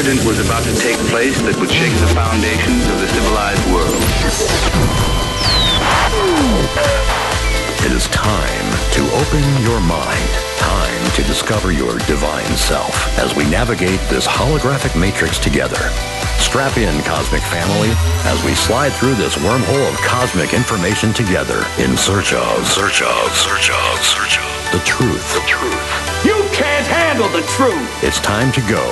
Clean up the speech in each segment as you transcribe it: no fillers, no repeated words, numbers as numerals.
incident was about to take place that would shake the foundations of the civilized world. It is time to open your mind. Time to discover your divine self as we navigate this holographic matrix together. Strap in, cosmic family, as we slide through this wormhole of cosmic information together in search of the truth. The truth. You can't handle the truth. It's time to go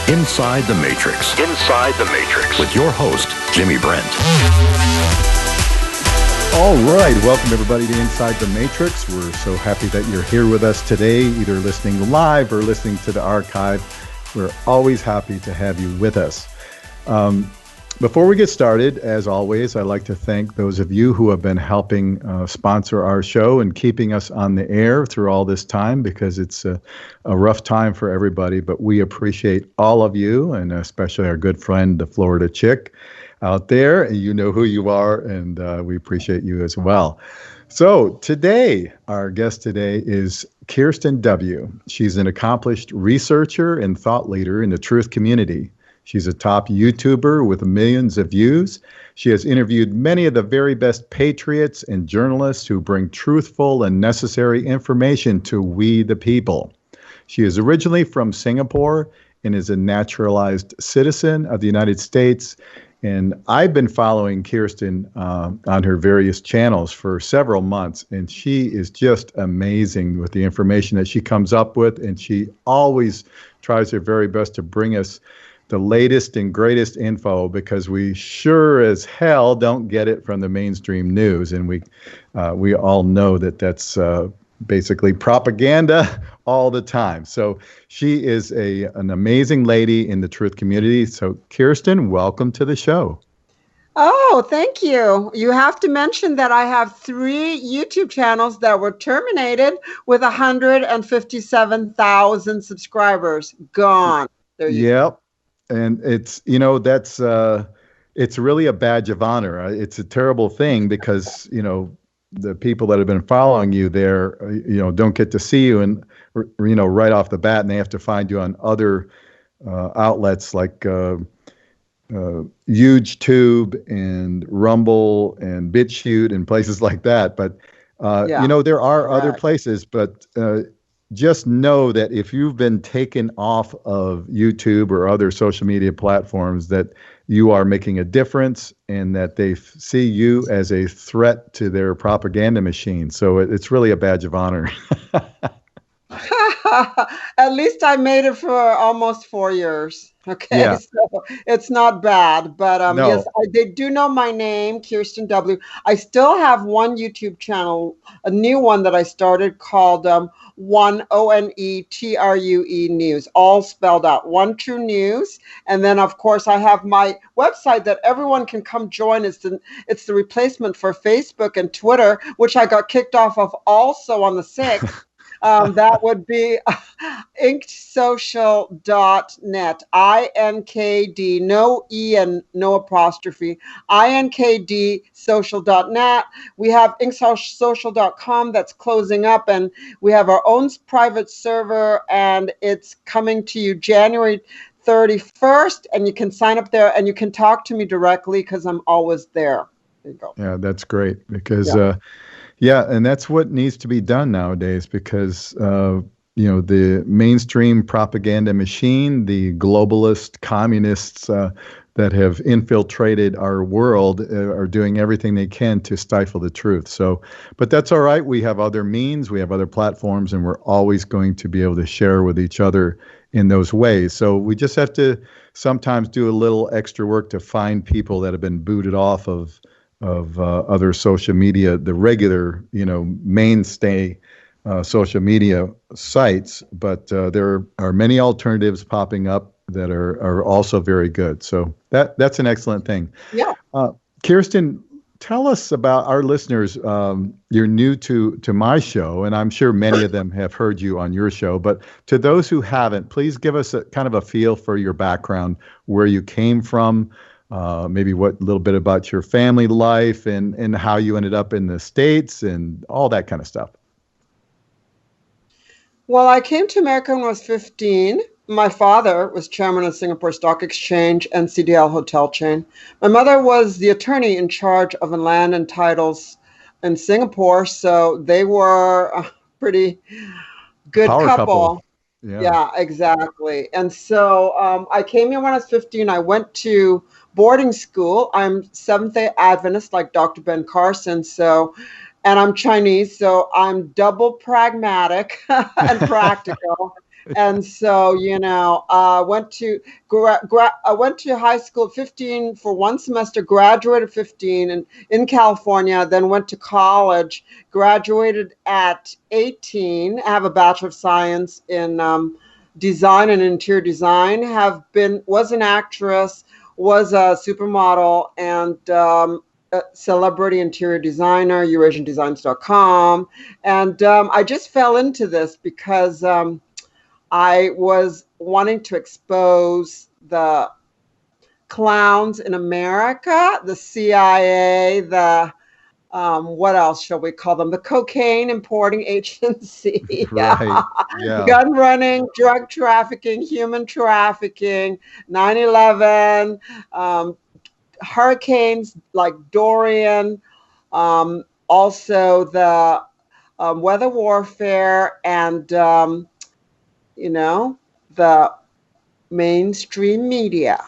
inside the matrix. Inside the matrix. With your host, Jimmy Brent. All right, welcome everybody to Inside the Matrix. We're so happy that you're here with us today, either listening live or listening to the archive. We're always happy to have you with us. Before we get started, as always, I'd like to thank those of you who have been helping sponsor our show and keeping us on the air through all this time, because it's a rough time for everybody, but we appreciate all of you, and especially our good friend, the Florida Chick out there. You know who you are, and we appreciate you as well. So today, our guest today is Cirsten W. She's an accomplished researcher and thought leader in the truth community. She's a top YouTuber with millions of views. She has interviewed many of the very best patriots and journalists who bring truthful and necessary information to we the people. She is originally from Singapore and is a naturalized citizen of the United States. And I've been following Cirsten on her various channels for several months, and she is just amazing with the information that she comes up with, and she always tries her very best to bring us the latest and greatest info, because we sure as hell don't get it from the mainstream news, and we all know that that's basically propaganda all the time. So she is an amazing lady in the truth community. So Cirsten, welcome to the show. Oh, thank you. You have to mention that I have 3 YouTube channels that were terminated with 157,000 subscribers. Gone. Yep. And it's, that's, it's really a badge of honor. It's a terrible thing because, the people that have been following you there, don't get to see you and, right off the bat, and they have to find you on other outlets like YouTube and Rumble and BitChute and places like that. But, there are other places, but just know that if you've been taken off of YouTube or other social media platforms, that you are making a difference and that they see you as a threat to their propaganda machine. So it's really a badge of honor. At least I made it for almost 4 years. Okay, yeah. So it's not bad. But no. Yes, they do know my name, Cirsten W. I still have one YouTube channel, a new one that I started called OneTrue News, all spelled out, One True News. And then, of course, I have my website that everyone can come join. It's the replacement for Facebook and Twitter, which I got kicked off of also on the 6th. That would be inksocial.net, INKD, no E and no apostrophe, INKD social.net. We have inksocial.com that's closing up, and we have our own private server, and it's coming to you January 31st, and you can sign up there and you can talk to me directly because I'm always there. There you go. Yeah, that's great because... and that's what needs to be done nowadays because, the mainstream propaganda machine, the globalist communists that have infiltrated our world are doing everything they can to stifle the truth. So, but that's all right. We have other means, we have other platforms, and we're always going to be able to share with each other in those ways. So we just have to sometimes do a little extra work to find people that have been booted off of other social media, the regular, mainstay social media sites. But there are many alternatives popping up that are also very good. So that's an excellent thing. Yeah. Cirsten, tell us about our listeners. You're new to my show, and I'm sure many of them have heard you on your show. But to those who haven't, please give us a kind of a feel for your background, where you came from, maybe what little bit about your family life and how you ended up in the States and all that kind of stuff. Well, I came to America when I was 15. My father was chairman of Singapore Stock Exchange and CDL hotel chain. My mother was the attorney in charge of land and titles in Singapore, so they were a pretty good Power couple. couple. Yeah. Yeah, exactly. And so I came here when I was 15. I went to boarding school. I'm Seventh-day Adventist, like Dr. Ben Carson. So, and I'm Chinese, so I'm double pragmatic and practical. And so, I went to high school at 15 for one semester, graduated at 15 in California, then went to college, graduated at 18, I have a Bachelor of Science in design and interior design, was an actress, was a supermodel, and a celebrity interior designer, EurasianDesigns.com. And I just fell into this because I was wanting to expose the clowns in America, the CIA, what else shall we call them? The cocaine importing agency, Right. Yeah. gun running, drug trafficking, human trafficking, 9/11, hurricanes like Dorian, also the weather warfare, and the mainstream media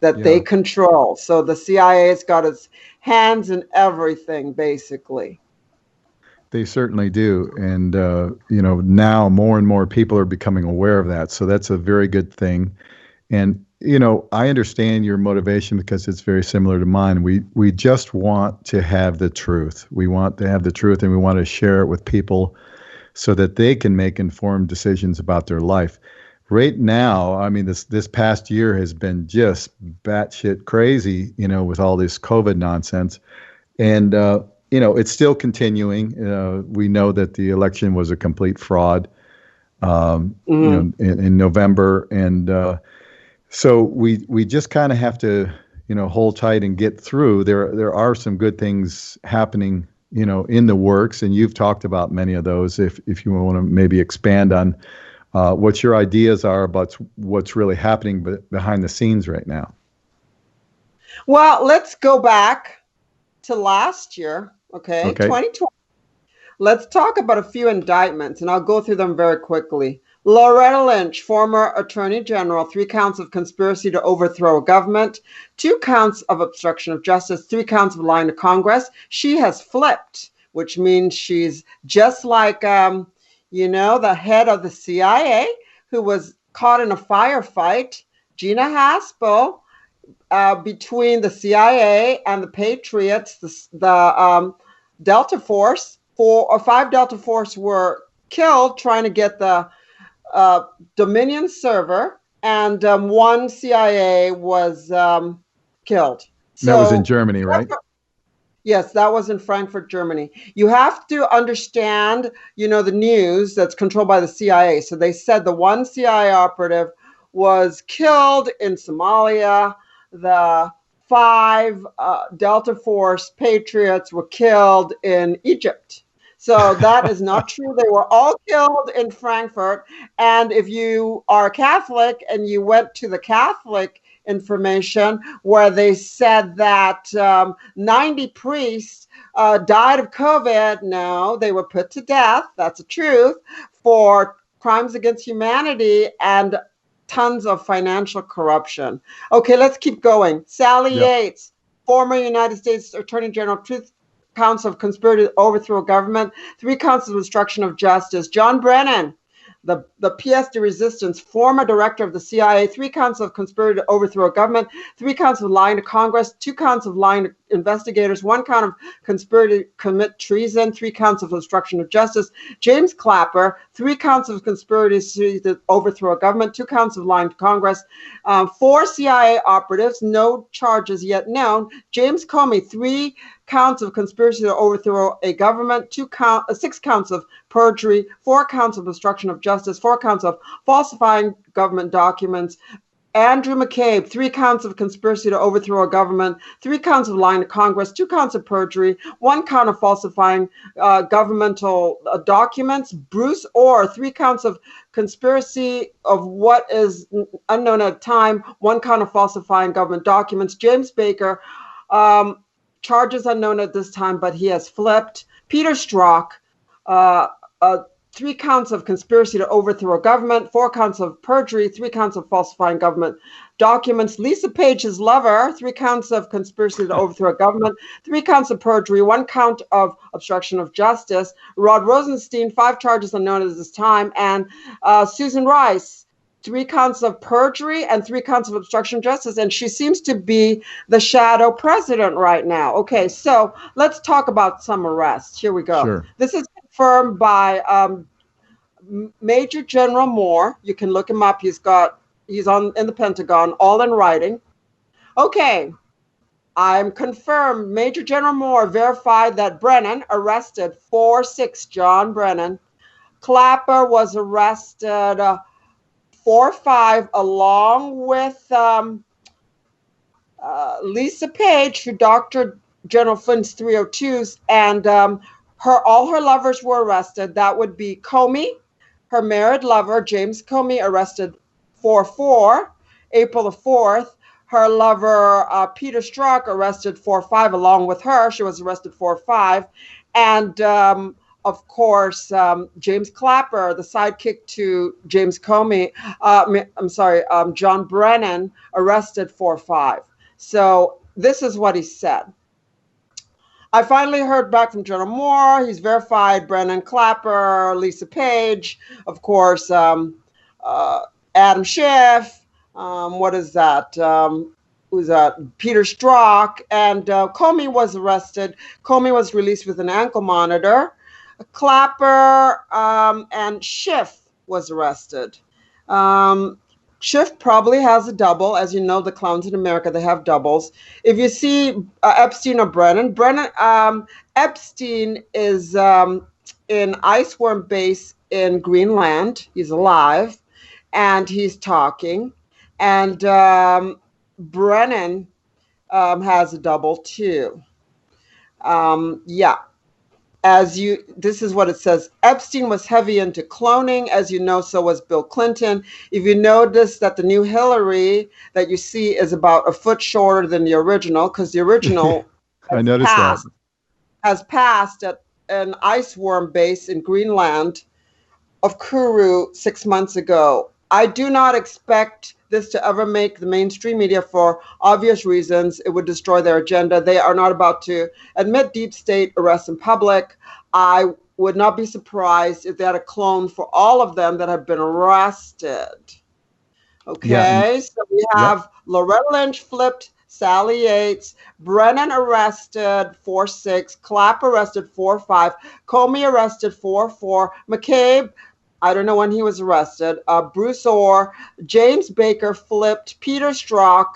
that they Yeah. control. So the CIA's got its hands in everything, basically. They certainly do. And, now more and more people are becoming aware of that. So that's a very good thing. And, I understand your motivation because it's very similar to mine. We just want to have the truth. We want to have the truth and we want to share it with people so that they can make informed decisions about their life. Right now, I mean, this past year has been just batshit crazy, with all this COVID nonsense. And, it's still continuing. We know that the election was a complete fraud, in November. And so we just kind of have to, hold tight and get through. There are some good things happening, in the works. And you've talked about many of those. If you want to maybe expand on what your ideas are about what's really happening behind the scenes right now. Well, let's go back to last year, okay? 2020. Let's talk about a few indictments, and I'll go through them very quickly. Loretta Lynch, former Attorney General, 3 counts of conspiracy to overthrow a government, 2 counts of obstruction of justice, 3 counts of lying to Congress. She has flipped, which means she's just like, the head of the CIA, who was caught in a firefight, Gina Haspel, between the CIA and the Patriots. The Delta Force, 4 or 5 Delta Force were killed trying to get the Dominion server, and 1 CIA was killed. That was in Germany, right? Yes, that was in Frankfurt, Germany. You have to understand, the news that's controlled by the CIA. So they said the 1 CIA operative was killed in Somalia. The 5 Delta Force Patriots were killed in Egypt. So that is not true. They were all killed in Frankfurt. And if you are Catholic and you went to the Catholic information where they said that 90 priests died of COVID, no, they were put to death. That's the truth, for crimes against humanity and tons of financial corruption. Okay, let's keep going. Sally Yates, former United States Attorney General, 2 counts of conspiracy to overthrow government, 3 counts of obstruction of justice. John Brennan, the pièce de resistance, former director of the CIA, 3 counts of conspiracy to overthrow government, 3 counts of lying to Congress, 2 counts of lying to investigators, 1 count of conspiracy to commit treason, 3 counts of obstruction of justice. James Clapper, 3 counts of conspiracy to overthrow government, 2 counts of lying to Congress, 4 CIA operatives, no charges yet known. James Comey, 3 counts of conspiracy to overthrow a government, 6 counts of perjury, 4 counts of obstruction of justice, 4 counts of falsifying government documents, Andrew McCabe, 3 counts of conspiracy to overthrow a government, 3 counts of lying to Congress, 2 counts of perjury, 1 count of falsifying governmental documents. Bruce Orr, 3 counts of conspiracy of what is unknown at the time, 1 count of falsifying government documents. James Baker, charges unknown at this time, but he has flipped. Peter Strzok, 3 counts of conspiracy to overthrow government, 4 counts of perjury, 3 counts of falsifying government documents. Lisa Page, his lover, 3 counts of conspiracy to overthrow government, 3 counts of perjury, 1 count of obstruction of justice. Rod Rosenstein, 5 charges unknown at this time. And Susan Rice, 3 counts of perjury and 3 counts of obstruction of justice. And she seems to be the shadow president right now. Okay, so let's talk about some arrests. Here we go. Sure. This is confirmed by Major General Moore. You can look him up. He's in the Pentagon, all in writing. Okay, I'm confirmed. Major General Moore verified that Brennan arrested 4-6 John Brennan. Clapper was arrested 4-5 along with Lisa Page, who Dr. General Flynn's 302s, and all her lovers were arrested. That would be Comey, her married lover, James Comey, arrested 4-4, April the 4th. Her lover, Peter Strzok, arrested 4-5 along with her. She was arrested 4-5. And, of course, James Clapper, the sidekick to James Comey, John Brennan, arrested 4-5. So this is what he said. I finally heard back from General Moore. He's verified Brennan, Clapper, Lisa Page, of course, Adam Schiff. What is that? Who's that? Peter Strzok. And Comey was arrested. Comey was released with an ankle monitor. Clapper and Schiff was arrested. Schiff probably has a double. As you know, the clowns in America, they have doubles. If you see Epstein or Brennan, Epstein is in Iceworm Base in Greenland. He's alive, and he's talking. And Brennan has a double too. Yeah. This is what it says. Epstein was heavy into cloning, as you know, so was Bill Clinton. If you notice that the new Hillary that you see is about a foot shorter than the original, because the original I noticed has passed at an iceworm base in Greenland of Kourou 6 months ago. I do not expect this to ever make the mainstream media for obvious reasons. It would destroy their agenda. They are not about to admit deep state arrests in public. I would not be surprised if they had a clone for all of them that have been arrested. Okay, yeah. So we have Loretta Lynch flipped, Sally Yates, Brennan arrested 4-6, Clapp arrested 4-5, Comey arrested 4-4, McCabe, I don't know when he was arrested. Bruce Orr, James Baker flipped, Peter Strzok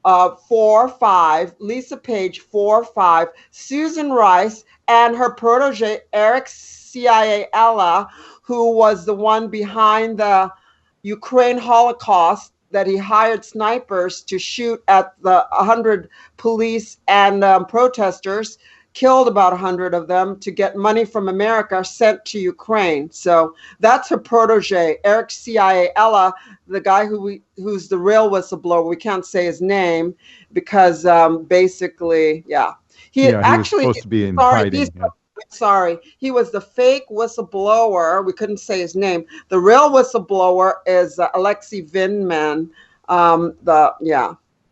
4-5, Lisa Page 4-5, Susan Rice, and her protege Eric CIA Ella, who was the one behind the Ukraine Holocaust, that he hired snipers to shoot at the 100 police and protesters, killed about 100 of them to get money from America sent to Ukraine. So that's her protege, Eric CIA Ella, the guy who's the real whistleblower. We can't say his name because basically, he actually was supposed to be in hiding. Sorry, he was the fake whistleblower. We couldn't say his name. The real whistleblower is Alexei Vindman.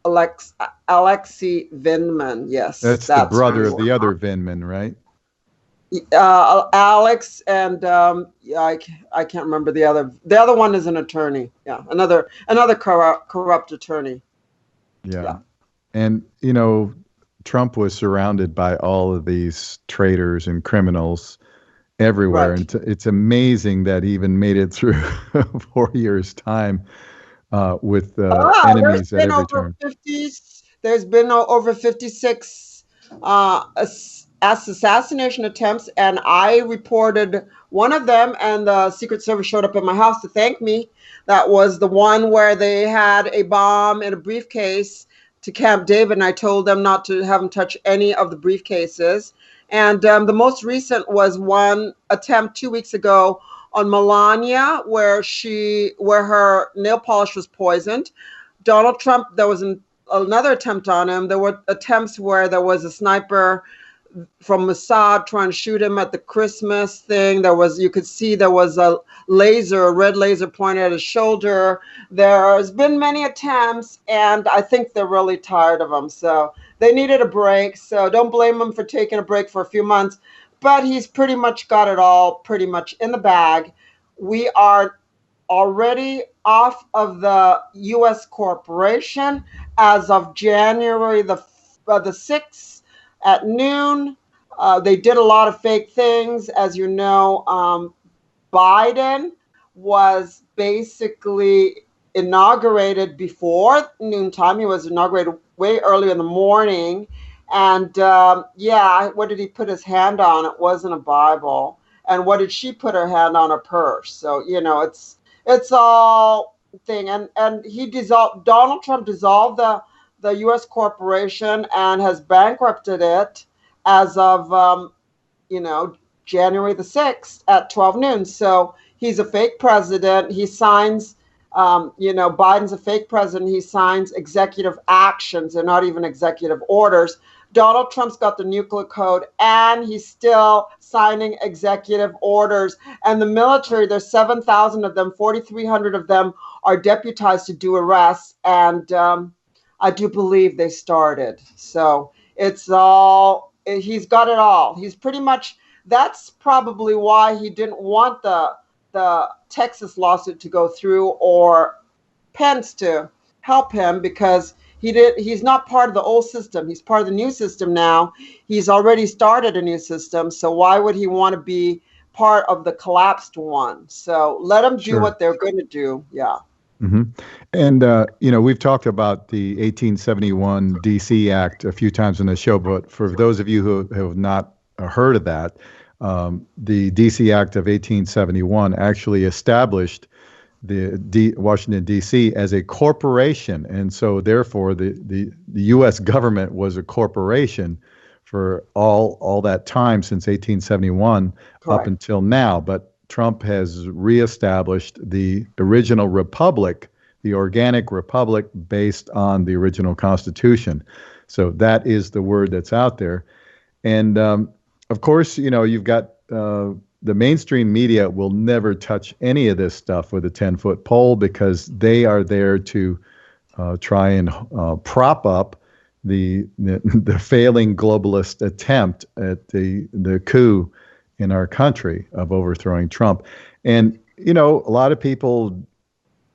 Alexei Vindman, yes. That's the brother of the other Vindman, right? Alex and I can't remember the other. The other one is an attorney. Yeah, another corrupt attorney. Yeah. And Trump was surrounded by all of these traitors and criminals everywhere, right. And it's amazing that he even made it through 4 years' time. With enemies at every turn. There's been over 56 assassination attempts, and I reported one of them, and the Secret Service showed up at my house to thank me. That was the one where they had a bomb in a briefcase to Camp David, and I told them not to have them touch any of the briefcases. And the most recent was one attempt 2 weeks ago on Melania, where her nail polish was poisoned. Donald Trump, there was another attempt on him. There were attempts where there was a sniper from Mossad trying to shoot him at the Christmas thing. You could see there was a red laser pointed at his shoulder. There's been many attempts, and I think they're really tired of him. So they needed a break. So don't blame him for taking a break for a few months, but he's pretty much got it all pretty much in the bag. We are already off of the U.S. corporation as of January the 6th. At noon, they did a lot of fake things. As you know, Biden was basically inaugurated before noontime. He was inaugurated way early in the morning. And what did he put his hand on? It wasn't a Bible. And what did she put her hand on? A purse. So, it's all thing. And Donald Trump dissolved the U.S. corporation and has bankrupted it as of, January the 6th at 12 noon. So he's a fake president. He signs, Biden's a fake president. He signs executive actions. They're not even executive orders. Donald Trump's got the nuclear code, and he's still signing executive orders. And the military, there's 7,000 of them, 4,300 of them are deputized to do arrests. And I do believe they started. So he's got it all. He's pretty much, that's probably why he didn't want the Texas lawsuit to go through or Pence to help him, because he's not part of the old system. He's part of the new system now. He's already started a new system. So why would he want to be part of the collapsed one? So let them do what they're going to do. Yeah. Mm-hmm. And, we've talked about the 1871 D.C. Act a few times on the show, but for those of you who have not heard of that, the D.C. Act of 1871 actually established the Washington, D.C. as a corporation. And so therefore the U.S. government was a corporation for all that time since 1871 up until now. But Trump has reestablished the original republic, the organic republic based on the original Constitution. So that is the word that's out there. And of course, you've got the mainstream media will never touch any of this stuff with a 10-foot pole, because they are there to try and prop up the failing globalist attempt at the coup in our country of overthrowing Trump. And, a lot of people,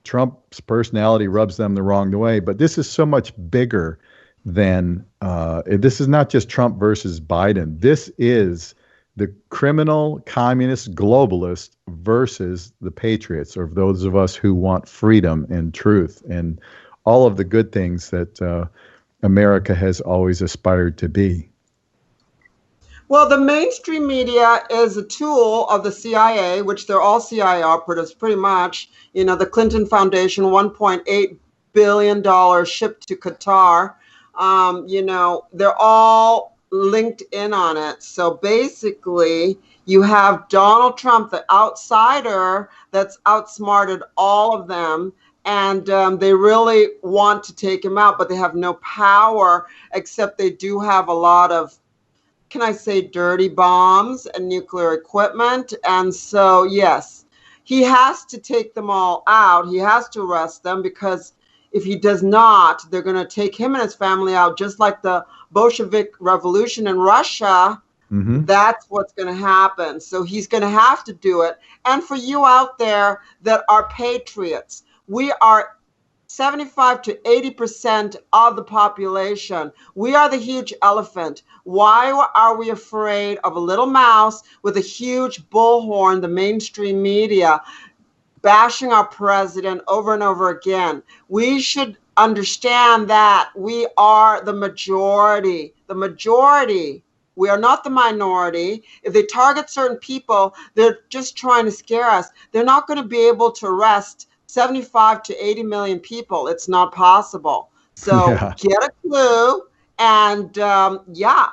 Trump's personality rubs them the wrong way, but this is so much bigger than, this is not just Trump versus Biden. This is the criminal communist globalist versus the patriots, or those of us who want freedom and truth and all of the good things that America has always aspired to be. Well, the mainstream media is a tool of the CIA, which they're all CIA operatives, pretty much. The Clinton Foundation, $1.8 billion shipped to Qatar. They're all linked in on it. So basically, you have Donald Trump, the outsider, that's outsmarted all of them. And they really want to take him out, but they have no power, except they do have a lot of, can I say, dirty bombs and nuclear equipment. And so, yes, he has to take them all out. He has to arrest them, because if he does not, they're going to take him and his family out, just like the Bolshevik Revolution in Russia. Mm-hmm. That's what's going to happen. So he's going to have to do it. And for you out there that are patriots, we are 75 to 80% of the population. We are the huge elephant. Why are we afraid of a little mouse with a huge bullhorn, the mainstream media, bashing our president over and over again? We should understand that we are the majority. The majority We are not the minority. If they target certain people, they're just trying to scare us. They're not going to be able to arrest 75 to 80 million people. It's not possible. So Yeah. get a clue. And yeah.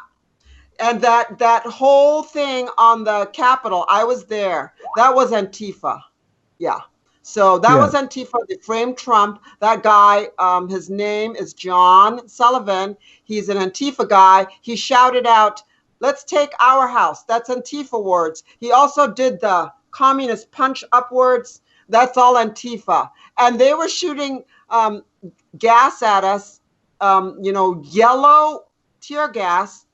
And that whole thing on the Capitol, I was there. That was Antifa. Yeah. So that was Antifa. They framed Trump. That guy, his name is John Sullivan. He's an Antifa guy. He shouted out, "Let's take our house." That's Antifa words. He also did the communist punch upwards. That's all Antifa. And they were shooting gas at us, yellow tear gas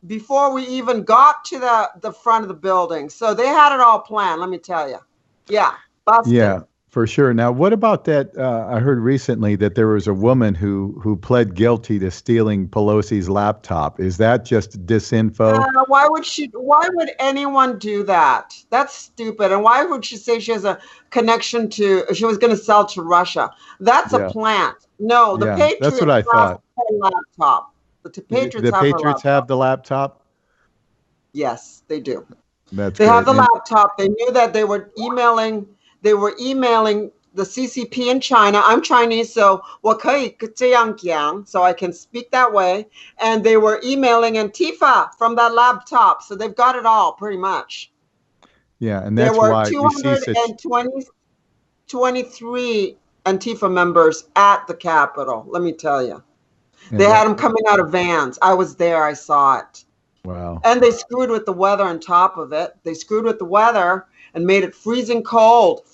before we even got to the front of the building. So they had it all planned, let me tell you. Yeah. Busted. Yeah, for sure. Now, what about that? I heard recently that there was a woman who pled guilty to stealing Pelosi's laptop. Is that just disinfo? Why would anyone do that? That's stupid. And why would she say she has a connection she was going to sell to Russia? That's a plant. No, the Patriots that's what I thought. have a laptop. The Patriots have the laptop? Yes, they do. They have the laptop. They knew that they were emailing the CCP in China. I'm Chinese, so 我可以这样讲, so I can speak that way. And they were emailing Antifa from that laptop. So they've got it all pretty much. Yeah, and that's why we see such 23 Antifa members at the Capitol, let me tell you. They had them coming out of vans. I was there. I saw it. Wow. And they screwed with the weather on top of it. They screwed with the weather and made it freezing cold.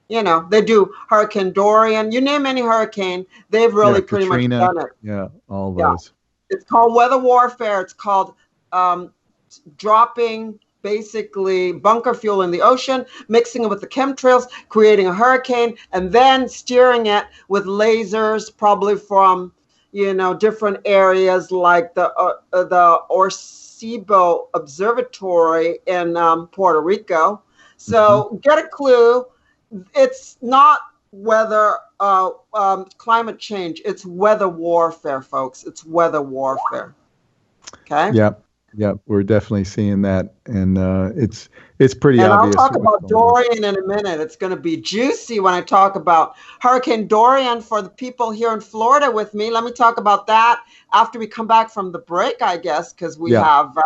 You know, they do Hurricane Dorian. You name any hurricane, they've really pretty Katrina, much done it. Yeah, all those. It's called weather warfare. It's called dropping basically bunker fuel in the ocean, mixing it with the chemtrails, creating a hurricane, and then steering it with lasers, probably from, different areas like the Arecibo Observatory in Puerto Rico. So get a clue. It's not weather climate change. It's weather warfare, folks. It's weather warfare. Okay. Yeah, we're definitely seeing that, and it's pretty obvious. I'll talk about Dorian in a minute. It's going to be juicy when I talk about Hurricane Dorian for the people here in Florida with me. Let me talk about that after we come back from the break, I guess, because we have,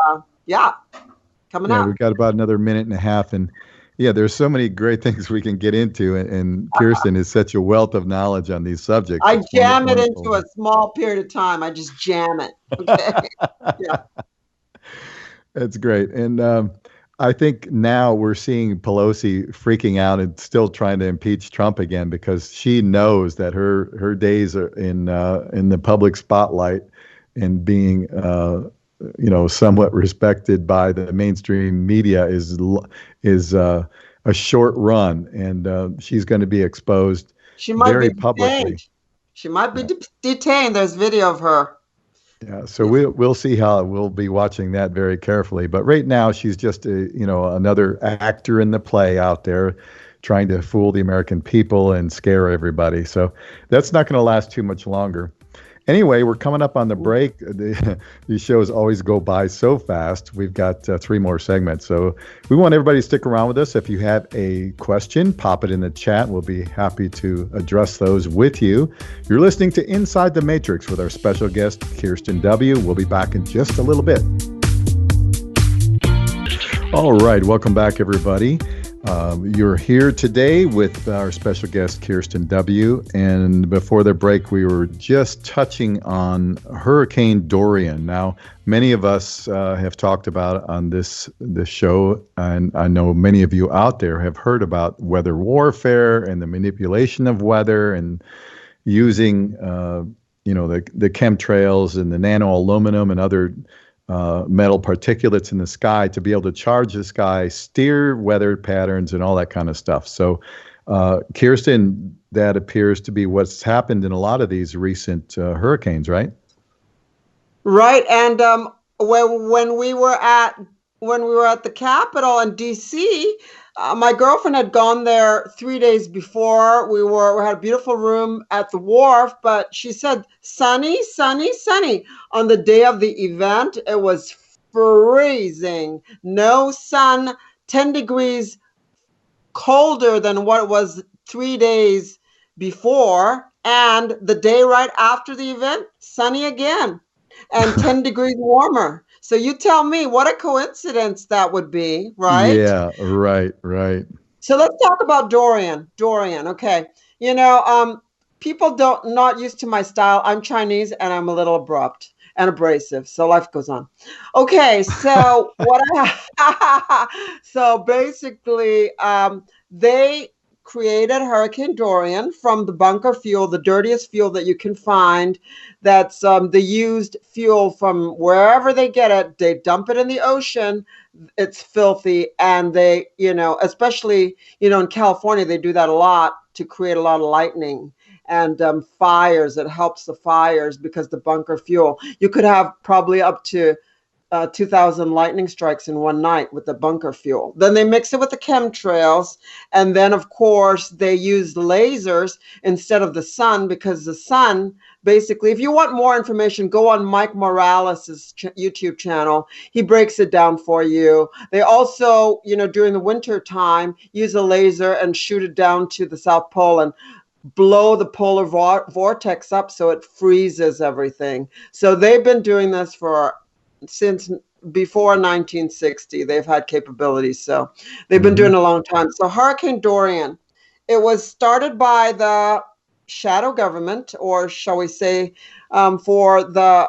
coming up. We've got about another minute and a half, and there's so many great things we can get into, and Kirsten is such a wealth of knowledge on these subjects. I jam it into a small period of time. I just jam it. Okay. Yeah. That's great. And I think now we're seeing Pelosi freaking out and still trying to impeach Trump again because she knows that her days are in the public spotlight and being somewhat respected by the mainstream media is a short run, and she's going to be exposed very publicly. She might be detained. There's video of her. Yeah, so we'll see how we'll be watching that very carefully. But right now, she's just another actor in the play out there, trying to fool the American people and scare everybody. So that's not going to last too much longer. Anyway, we're coming up on the break. These shows always go by so fast. We've got 3 more segments. So we want everybody to stick around with us. If you have a question, pop it in the chat. We'll be happy to address those with you. You're listening to Inside the Matrix with our special guest, Cirsten W. We'll be back in just a little bit. All right. Welcome back, everybody. You're here today with our special guest, Cirsten W. And before the break, we were just touching on Hurricane Dorian. Now, many of us have talked about it on this show, and I know many of you out there have heard about weather warfare and the manipulation of weather and using, the chemtrails and the nano aluminum and other metal particulates in the sky to be able to charge the sky, steer weather patterns, and all that kind of stuff. So, Kirsten, that appears to be what's happened in a lot of these recent hurricanes, right? Right, and when we were at the Capitol in D.C., My girlfriend had gone there 3 days before. We had a beautiful room at the wharf, but she said sunny, sunny, sunny. On the day of the event, it was freezing. No sun, 10 degrees colder than what it was 3 days before. And the day right after the event, sunny again and 10 degrees warmer. So you tell me what a coincidence that would be, right? Yeah, right. So let's talk about Dorian. Dorian, okay. People not used to my style. I'm Chinese and I'm a little abrupt and abrasive. So life goes on. Okay, so so basically, they created Hurricane Dorian from the bunker fuel, the dirtiest fuel that you can find. That's the used fuel from wherever they get it. They dump it in the ocean. It's filthy, and they, especially, in California, they do that a lot to create a lot of lightning and fires. It helps the fires because the bunker fuel. You could have probably up to 2,000 lightning strikes in one night with the bunker fuel. Then they mix it with the chemtrails. And then, of course, they use lasers instead of the sun, because the sun, basically, if you want more information, go on Mike Morales' YouTube channel. He breaks it down for you. They also, during the winter time, use a laser and shoot it down to the South Pole and blow the polar vortex up so it freezes everything. So they've been doing this since before 1960. They've had capabilities, so they've been doing it a long time. So Hurricane Dorian, it was started by the shadow government, or shall we say, for the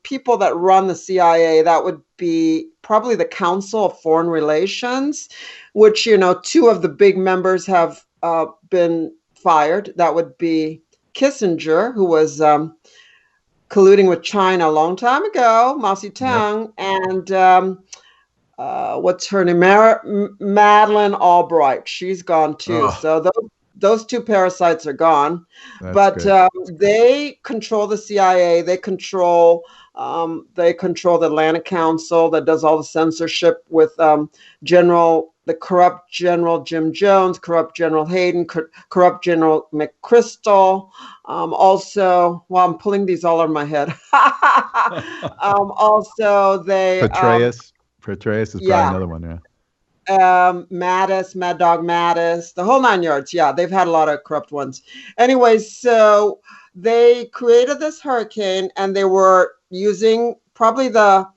people that run the CIA. That would be probably the Council of Foreign Relations, which, two of the big members have been fired. That would be Kissinger, who was colluding with China a long time ago, Mao Zedong, and what's her name? Madeleine Albright. She's gone too. Oh. So those two parasites are gone. That's but they control the CIA. They control the Atlantic Council that does all the censorship with the corrupt General Jim Jones, corrupt General Hayden, corrupt General McChrystal. Also, well, I'm pulling these all over my head. Also, they Petraeus is probably another one, yeah. Mattis, Mad Dog Mattis, the whole 9 yards. Yeah, they've had a lot of corrupt ones. Anyways, so they created this hurricane, and they were using probably the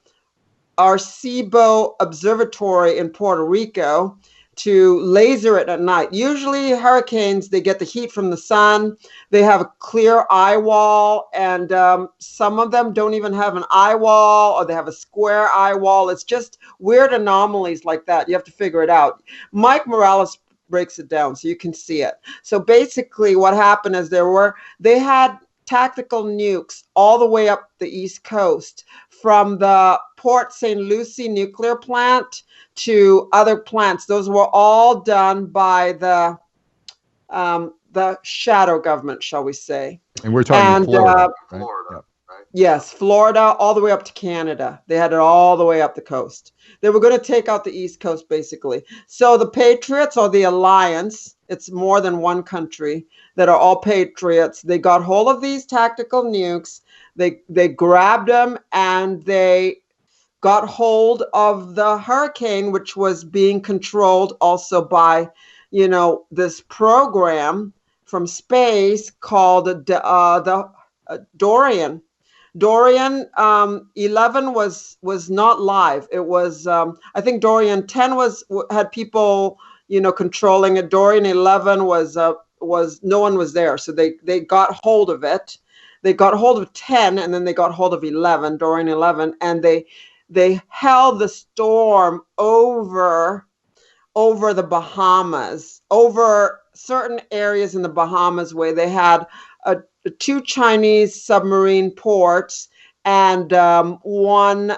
Arecibo Observatory in Puerto Rico to laser it at night. Usually hurricanes, they get the heat from the sun. They have a clear eye wall, and some of them don't even have an eye wall, or they have a square eye wall. It's just weird anomalies like that. You have to figure it out. Mike Morales breaks it down so you can see it. So basically what happened is they had tactical nukes all the way up the East Coast, from the Port St. Lucie nuclear plant to other plants. Those were all done by the shadow government, shall we say. And we're talking Florida, right? Florida, right? Yes, Florida, all the way up to Canada. They had it all the way up the coast. They were going to take out the East Coast, basically. So the Patriots, or the Alliance, it's more than one country that are all patriots. They got hold of these tactical nukes. They grabbed them, and they got hold of the hurricane, which was being controlled also by, this program from space called the Dorian. Dorian 11 was not live. It was I think Dorian 10 had people controlling it. Dorian 11 was no one was there, so they got hold of it. They got hold of 10, and then they got hold of 11, Dorian 11, and they held the storm over the Bahamas, over certain areas in the Bahamas where they had two Chinese submarine ports and one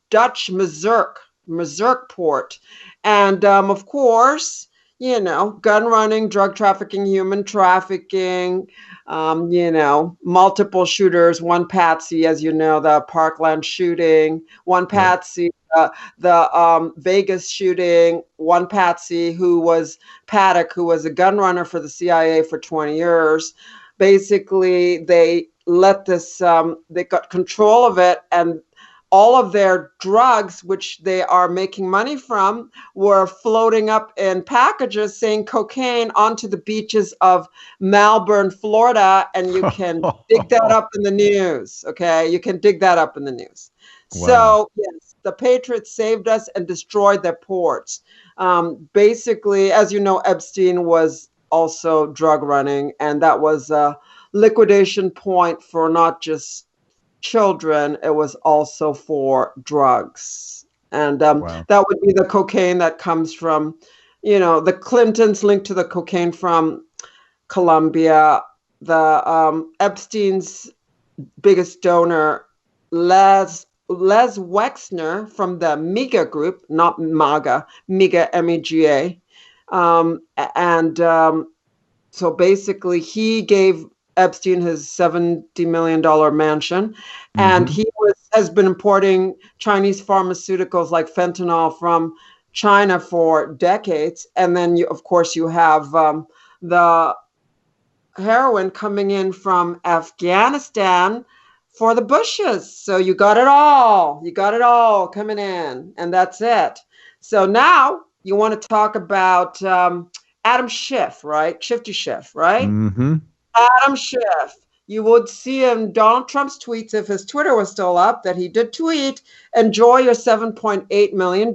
Dutch Mazurk port. And of course, gun running, drug trafficking, human trafficking, multiple shooters, one patsy, as you know, the Parkland shooting, one patsy, the Vegas shooting, one Patsy Paddock, who was a gun runner for the CIA for 20 years. Basically, they let this, they got control of it, and all of their drugs, which they are making money from, were floating up in packages saying cocaine onto the beaches of Malvern, Florida. And you can dig that up in the news. Okay. You can dig that up in the news. Wow. So, yes, the Patriots saved us and destroyed their ports. Basically, as you know, Epstein was also drug running, and that was a liquidation point for not just children, it was also for drugs. And Wow. that would be the cocaine that comes from, the Clintons linked to the cocaine from Colombia. The Epstein's biggest donor, Les Wexner from the MIGA group, not MAGA, MIGA, MEGA. So basically he gave Epstein his $70 million mansion, and he has been importing Chinese pharmaceuticals like fentanyl from China for decades. And then, of course, you have the heroin coming in from Afghanistan for the Bushes. So you got it all. You got it all coming in, and that's it. So now you want to talk about Adam Schiff, right? Shifty Schiff, right? Adam Schiff. You would see in Donald Trump's tweets, if his Twitter was still up, that he did tweet, enjoy your $7.8 million.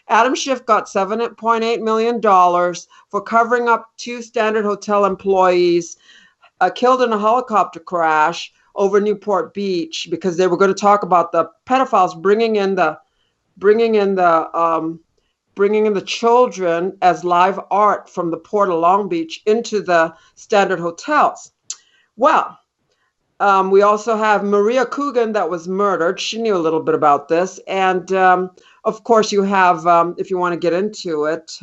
Adam Schiff got $7.8 million for covering up 2 Standard Hotel employees killed in a helicopter crash over Newport Beach, because they were going to talk about the pedophiles bringing in the children as live art from the Port of Long Beach into the Standard hotels. Well, we also have Maria Coogan that was murdered. She knew a little bit about this. And of course, you have, if you want to get into it,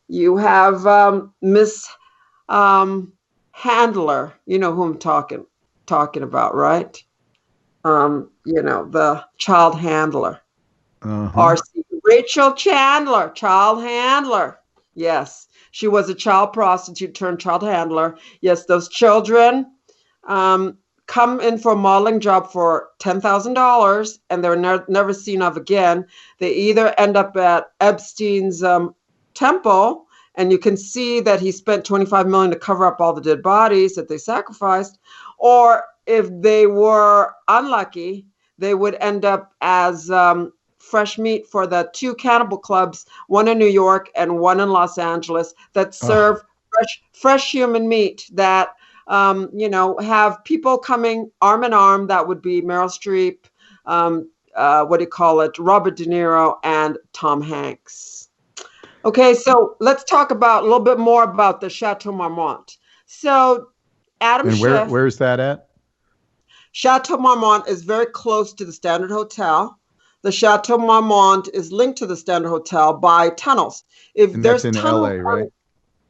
you have Miss Handler. You know who I'm talking about, right? The child handler. RC Rachel Chandler, child handler. Yes, she was a child prostitute turned child handler. Yes, those children come in for a modeling job for $10,000, and they're never seen of again. They either end up at Epstein's temple, and you can see that he spent $25 million to cover up all the dead bodies that they sacrificed, or if they were unlucky, they would end up as fresh meat for the 2 cannibal clubs, one in New York and one in Los Angeles, that serve fresh human meat that, have people coming arm in arm. That would be Meryl Streep, Robert De Niro, and Tom Hanks. Okay, so let's talk about a little bit more about the Chateau Marmont. So Adam Schiff. Where's that at? Chateau Marmont is very close to the Standard Hotel. The Chateau Marmont is linked to the Standard Hotel by tunnels. And that's in LA, right?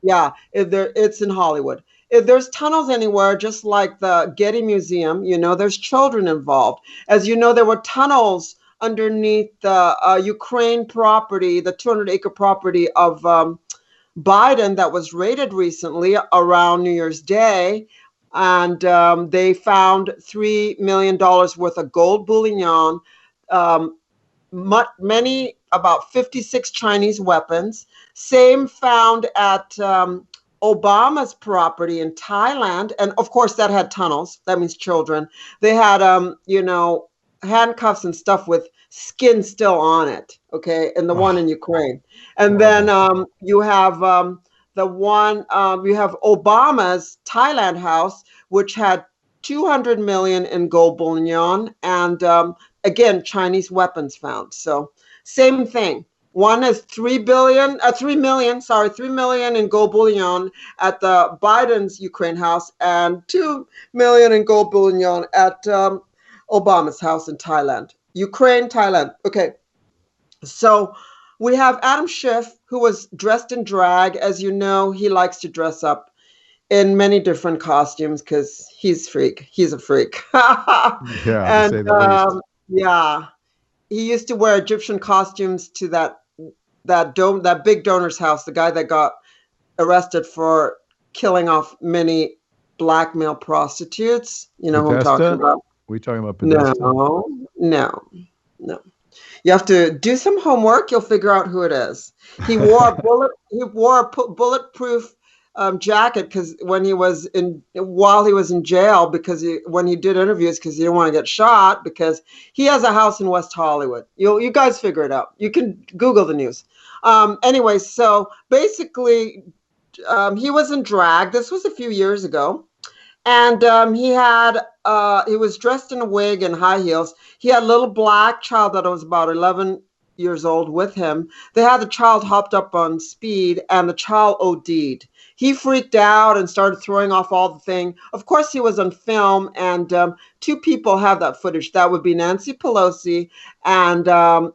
Yeah, it's in Hollywood. If there's tunnels anywhere, just like the Getty Museum, there's children involved. As you know, there were tunnels underneath the Ukraine property, the 200-acre property of Biden that was raided recently around New Year's Day. And they found $3 million worth of gold bullion, about 56 Chinese weapons. Same found at Obama's property in Thailand. And of course, that had tunnels. That means children. They had, handcuffs and stuff with skin still on it. Okay. And the one in Ukraine. And then you have you have Obama's Thailand house, which had 200 million in gold bullion, and again, Chinese weapons found. So same thing. One is 3 million in gold bullion at the Biden's Ukraine house, and 2 million in gold bullion at Obama's house in Thailand. Ukraine, Thailand. Okay. So we have Adam Schiff, who was dressed in drag. As you know, he likes to dress up in many different costumes because he's a freak. Yeah, to say the least. Yeah. he used to wear Egyptian costumes to that big donor's house, the guy that got arrested for killing off many black male prostitutes. You know who I'm talking about? We talking about Podesta? No. You have to do some homework. You'll figure out who it is. He wore a bulletproof jacket because while he was in jail, because when he did interviews, because he didn't want to get shot, because he has a house in West Hollywood. You guys figure it out. You can Google the news. Anyway, so basically, he was in drag. This was a few years ago. And he was dressed in a wig and high heels. He had a little black child that was about 11 years old with him. They had the child hopped up on speed, and the child OD'd. He freaked out and started throwing off all the thing. Of course, he was on film, and two people have that footage. That would be Nancy Pelosi and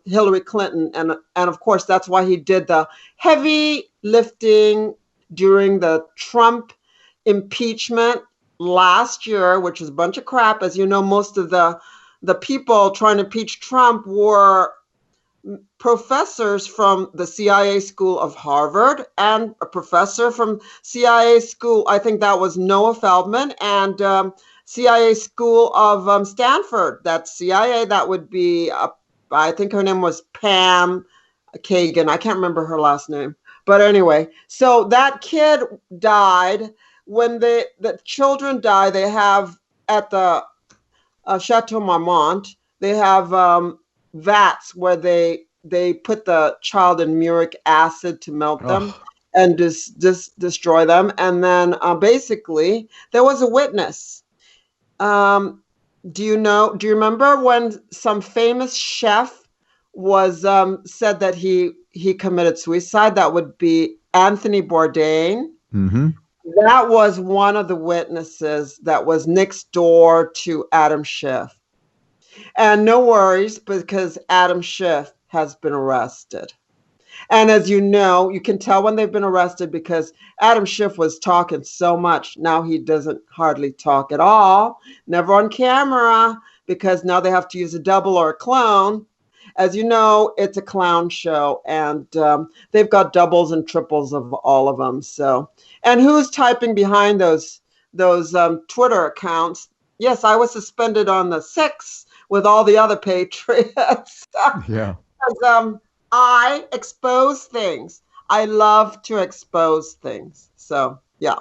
Hillary Clinton. And of course, that's why he did the heavy lifting during the Trump impeachment last year, which was a bunch of crap. As you know, most of the people trying to impeach Trump were professors from the CIA school of Harvard and a professor from CIA school, I think that was Noah Feldman, and CIA school of Stanford. That's CIA. That would be, I think her name was Pam Kagan. I can't remember her last name. But anyway, so that kid died. When the children die, they have at the Chateau Marmont, they have vats where they put the child in muric acid to melt them and just destroy them. And then basically there was a witness. Do you remember when some famous chef was said that he committed suicide? That would be Anthony Bourdain. Mm-hmm. That was one of the witnesses that was next door to Adam Schiff. And no worries, because Adam Schiff has been arrested. And as you know, you can tell when they've been arrested because Adam Schiff was talking so much. Now he doesn't hardly talk at all, never on camera, because now they have to use a double or a clone. As you know, it's a clown show, and they've got doubles and triples of all of them. So, and who's typing behind those Twitter accounts? Yes, I was suspended on the 6th with all the other patriots. Yeah. Because I expose things. I love to expose things. So, yeah,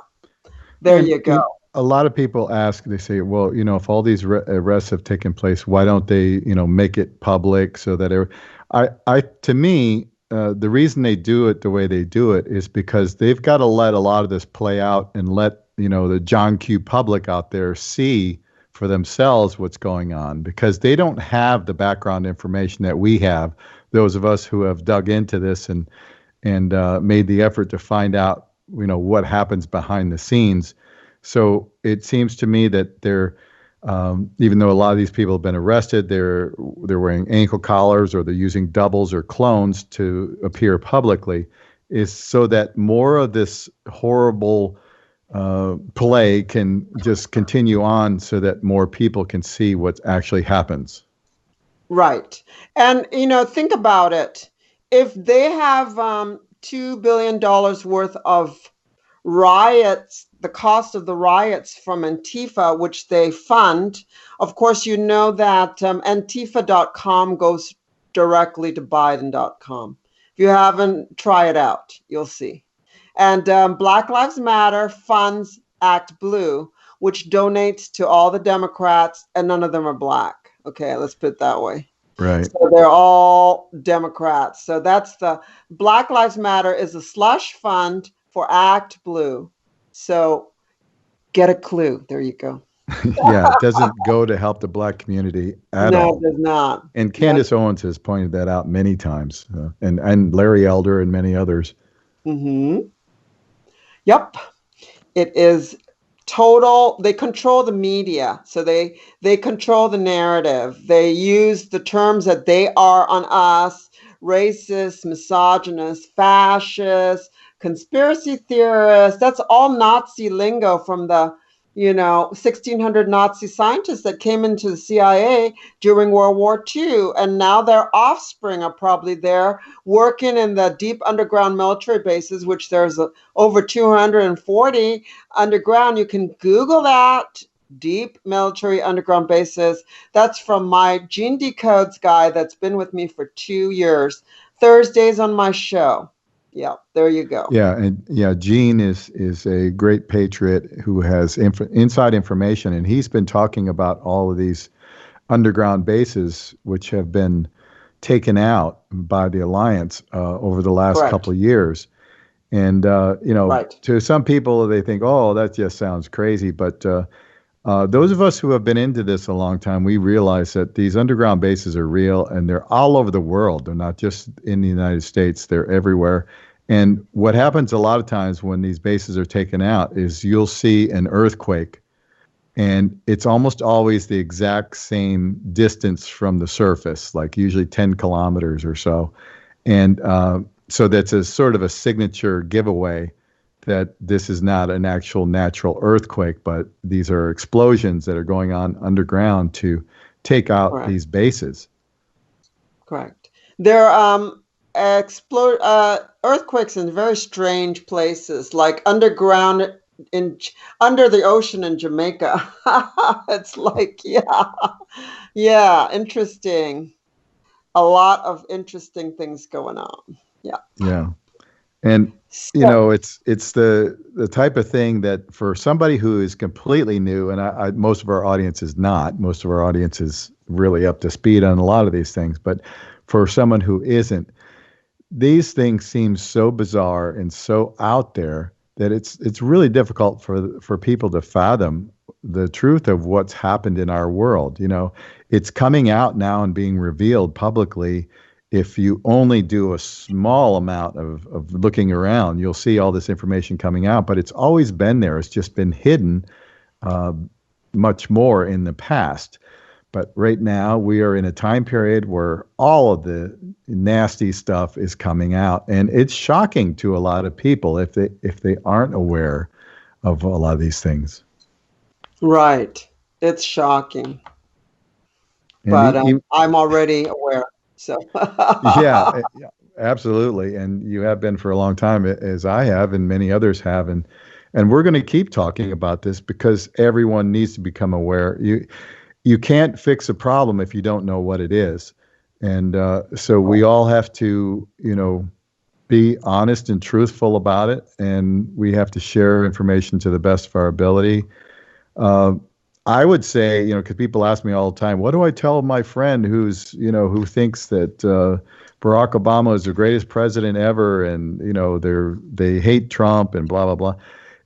there you go. A lot of people ask, they say, well, if all these arrests have taken place, why don't they, make it public so that to me, the reason they do it the way they do it is because they've got to let a lot of this play out and let, the John Q public out there see for themselves what's going on, because they don't have the background information that we have, those of us who have dug into this and made the effort to find out, what happens behind the scenes. So it seems to me that they're, even though a lot of these people have been arrested, they're wearing ankle collars or they're using doubles or clones to appear publicly, is so that more of this horrible play can just continue on, so that more people can see what actually happens. Right, and think about it. If they have $2 billion worth of riots, the cost of the riots from Antifa, which they fund, of course, that Antifa.com goes directly to Biden.com. If you haven't, try it out. You'll see. And Black Lives Matter funds Act Blue, which donates to all the Democrats, and none of them are black. Okay, let's put it that way. Right. So they're all Democrats. So that's the Black Lives Matter is a slush fund for Act Blue. So get a clue. There you go. Yeah, it doesn't go to help the black community at all. No, it does not. And Candace Owens has pointed that out many times, and Larry Elder and many others. Mm-hmm. Yep. It is total. They control the media. So they control the narrative. They use the terms that they are on us: racist, misogynist, fascist, conspiracy theorists. That's all Nazi lingo from the 1,600 Nazi scientists that came into the CIA during World War II, and now their offspring are probably there working in the deep underground military bases, which there's over 240 underground. You can Google that. Deep military underground bases. That's from my Gene Decodes guy that's been with me for 2 years. Thursdays on my show. Yeah, there you go. Yeah, and Gene is a great patriot who has inside information, and he's been talking about all of these underground bases which have been taken out by the alliance over the last Correct. couple of years. And Right. to some people, they think, "Oh, that just sounds crazy," but those of us who have been into this a long time, we realize that these underground bases are real, and they're all over the world. They're not just in the United States; they're everywhere. And what happens a lot of times when these bases are taken out is you'll see an earthquake, and it's almost always the exact same distance from the surface, like usually 10 kilometers or so. And so that's a sort of a signature giveaway that this is not an actual natural earthquake, but these are explosions that are going on underground to take out Correct. these bases. Correct. There earthquakes in very strange places, like underground under the ocean in Jamaica. It's like, yeah, interesting. A lot of interesting things going on. Yeah. Yeah. And So, it's the type of thing that for somebody who is completely new, and most of our audience is not. Most of our audience is really up to speed on a lot of these things. But for someone who isn't, these things seem so bizarre and so out there that it's really difficult for people to fathom the truth of what's happened in our world. It's coming out now and being revealed publicly. If you only do a small amount of looking around, you'll see all this information coming out, but it's always been there. It's just been hidden much more in the past. But right now we are in a time period where all of the nasty stuff is coming out, and it's shocking to a lot of people if they aren't aware of a lot of these things. right. It's shocking, And but I'm already aware. So, yeah, absolutely. And you have been for a long time, as I have, and many others have. And we're going to keep talking about this because everyone needs to become aware. You can't fix a problem if you don't know what it is. And so we all have to, be honest and truthful about it. And we have to share information to the best of our ability. I would say, because people ask me all the time, what do I tell my friend who thinks that Barack Obama is the greatest president ever, and they hate Trump and blah blah blah.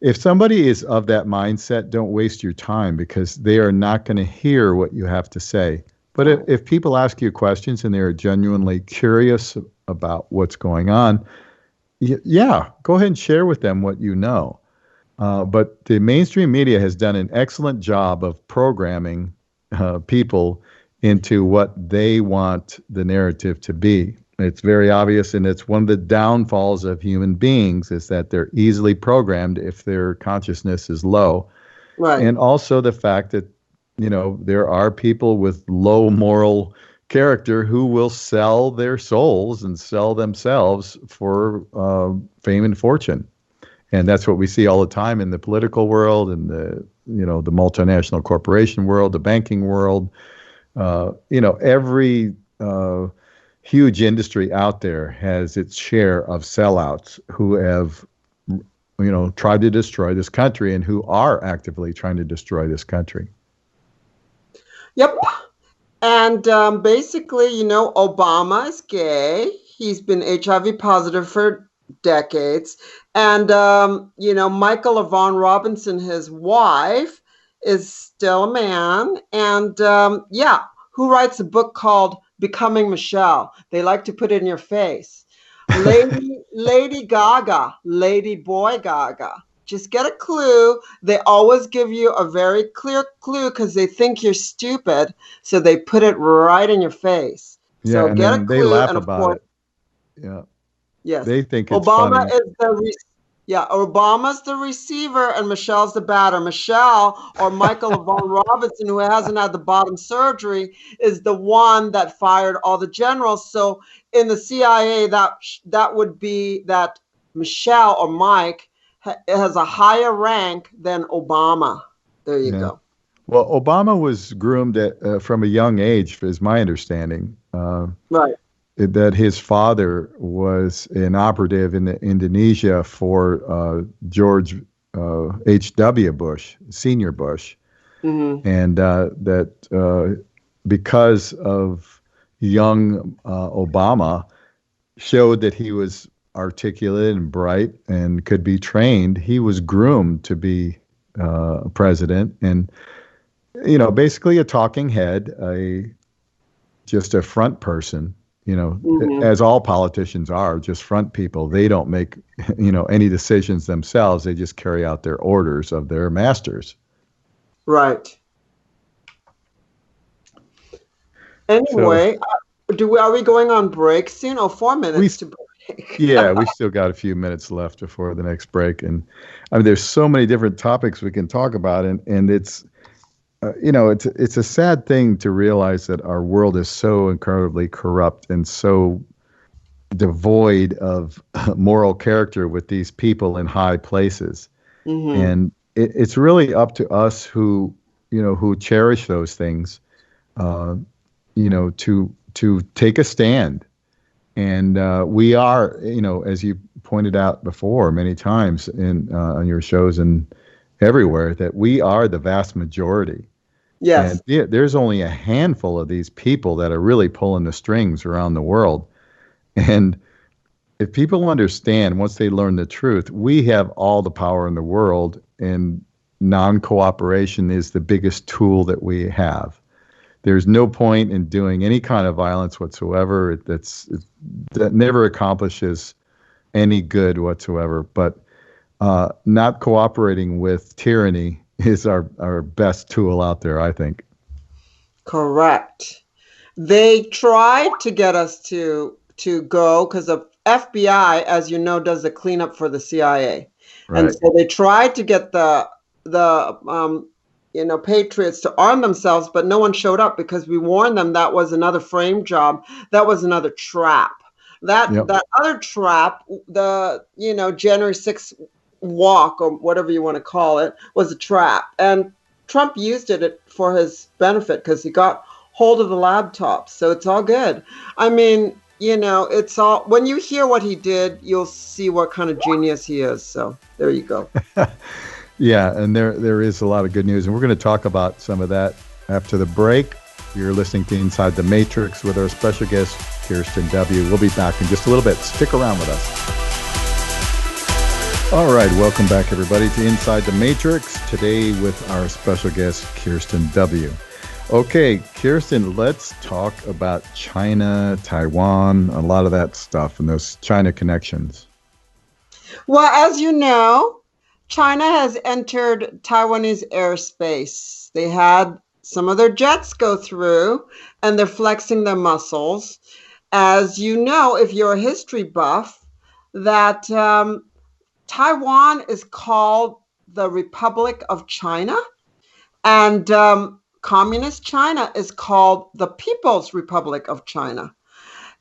If somebody is of that mindset, don't waste your time because they are not going to hear what you have to say. But if people ask you questions and they're genuinely curious about what's going on, go ahead and share with them what you know. But the mainstream media has done an excellent job of programming people into what they want the narrative to be. It's very obvious, and it's one of the downfalls of human beings is that they're easily programmed if their consciousness is low. right. And also the fact that, there are people with low moral character who will sell their souls and sell themselves for fame and fortune. And that's what we see all the time in the political world and the multinational corporation world, the banking world. Every huge industry out there has its share of sellouts who have, tried to destroy this country and who are actively trying to destroy this country. Yep. And basically, Obama is gay. He's been HIV positive for decades. And, Michael Yvonne Robinson, his wife, is still a man. And, who writes a book called Becoming Michelle? They like to put it in your face. Lady Gaga, Lady Boy Gaga. Just get a clue. They always give you a very clear clue because they think you're stupid. So they put it right in your face. Yeah, So and get a then clue. they laugh and of about course, it. Yeah, yes, they think it's Obama funny. is Yeah, Obama's the receiver and Michelle's the batter. Michelle, or Michael Von Robinson, who hasn't had the bottom surgery, is the one that fired all the generals. So in the CIA, that would be that Michelle or Mike has a higher rank than Obama. There you Yeah. go. Well, Obama was groomed from a young age, is my understanding. Right. That his father was an operative in Indonesia for George H.W. Bush, Senior Bush, and that because of young Obama showed that he was articulate and bright and could be trained, he was groomed to be president, and basically a talking head, just a front person. As all politicians are, just front people. They don't make, any decisions themselves. They just carry out their orders of their masters. Right. Anyway, are we going on break soon? Oh, 4 minutes to break. Yeah, we still got a few minutes left before the next break. And I mean, there's so many different topics we can talk about. And it's, it's a sad thing to realize that our world is so incredibly corrupt and so devoid of moral character with these people in high places. And it's really up to us who cherish those things, to take a stand. And we are, as you pointed out before many times on your shows and everywhere, that we are the vast majority. Yes. And there's only a handful of these people that are really pulling the strings around the world. And if people understand, once they learn the truth, we have all the power in the world, and non-cooperation is the biggest tool that we have. There's no point in doing any kind of violence whatsoever. That never accomplishes any good whatsoever. But not cooperating with tyranny is our best tool out there, I think. Correct. They tried to get us to go because the FBI, as you know, does the cleanup for the CIA. Right. And so they tried to get the patriots to arm themselves, but no one showed up because we warned them that was another frame job. That was another trap. That other trap, the January 6th walk, or whatever you want to call it, was a trap. And Trump used it for his benefit because he got hold of the laptops. So it's all good. I mean, it's all, when you hear what he did, you'll see what kind of genius he is. So there you go. Yeah, and there is a lot of good news, and we're going to talk about some of that after the break. You're listening to Inside the Matrix with our special guest, Cirsten W. We'll be back in just a little bit. Stick around with us. All right, welcome back, everybody, to Inside the Matrix, today with our special guest, Cirsten W. Okay, Cirsten, let's talk about China, Taiwan, a lot of that stuff and those China connections. Well, as you know, China has entered Taiwanese airspace. They had some of their jets go through, and they're flexing their muscles. As you know, if you're a history buff, that Taiwan is called the Republic of China, and Communist China is called the People's Republic of China.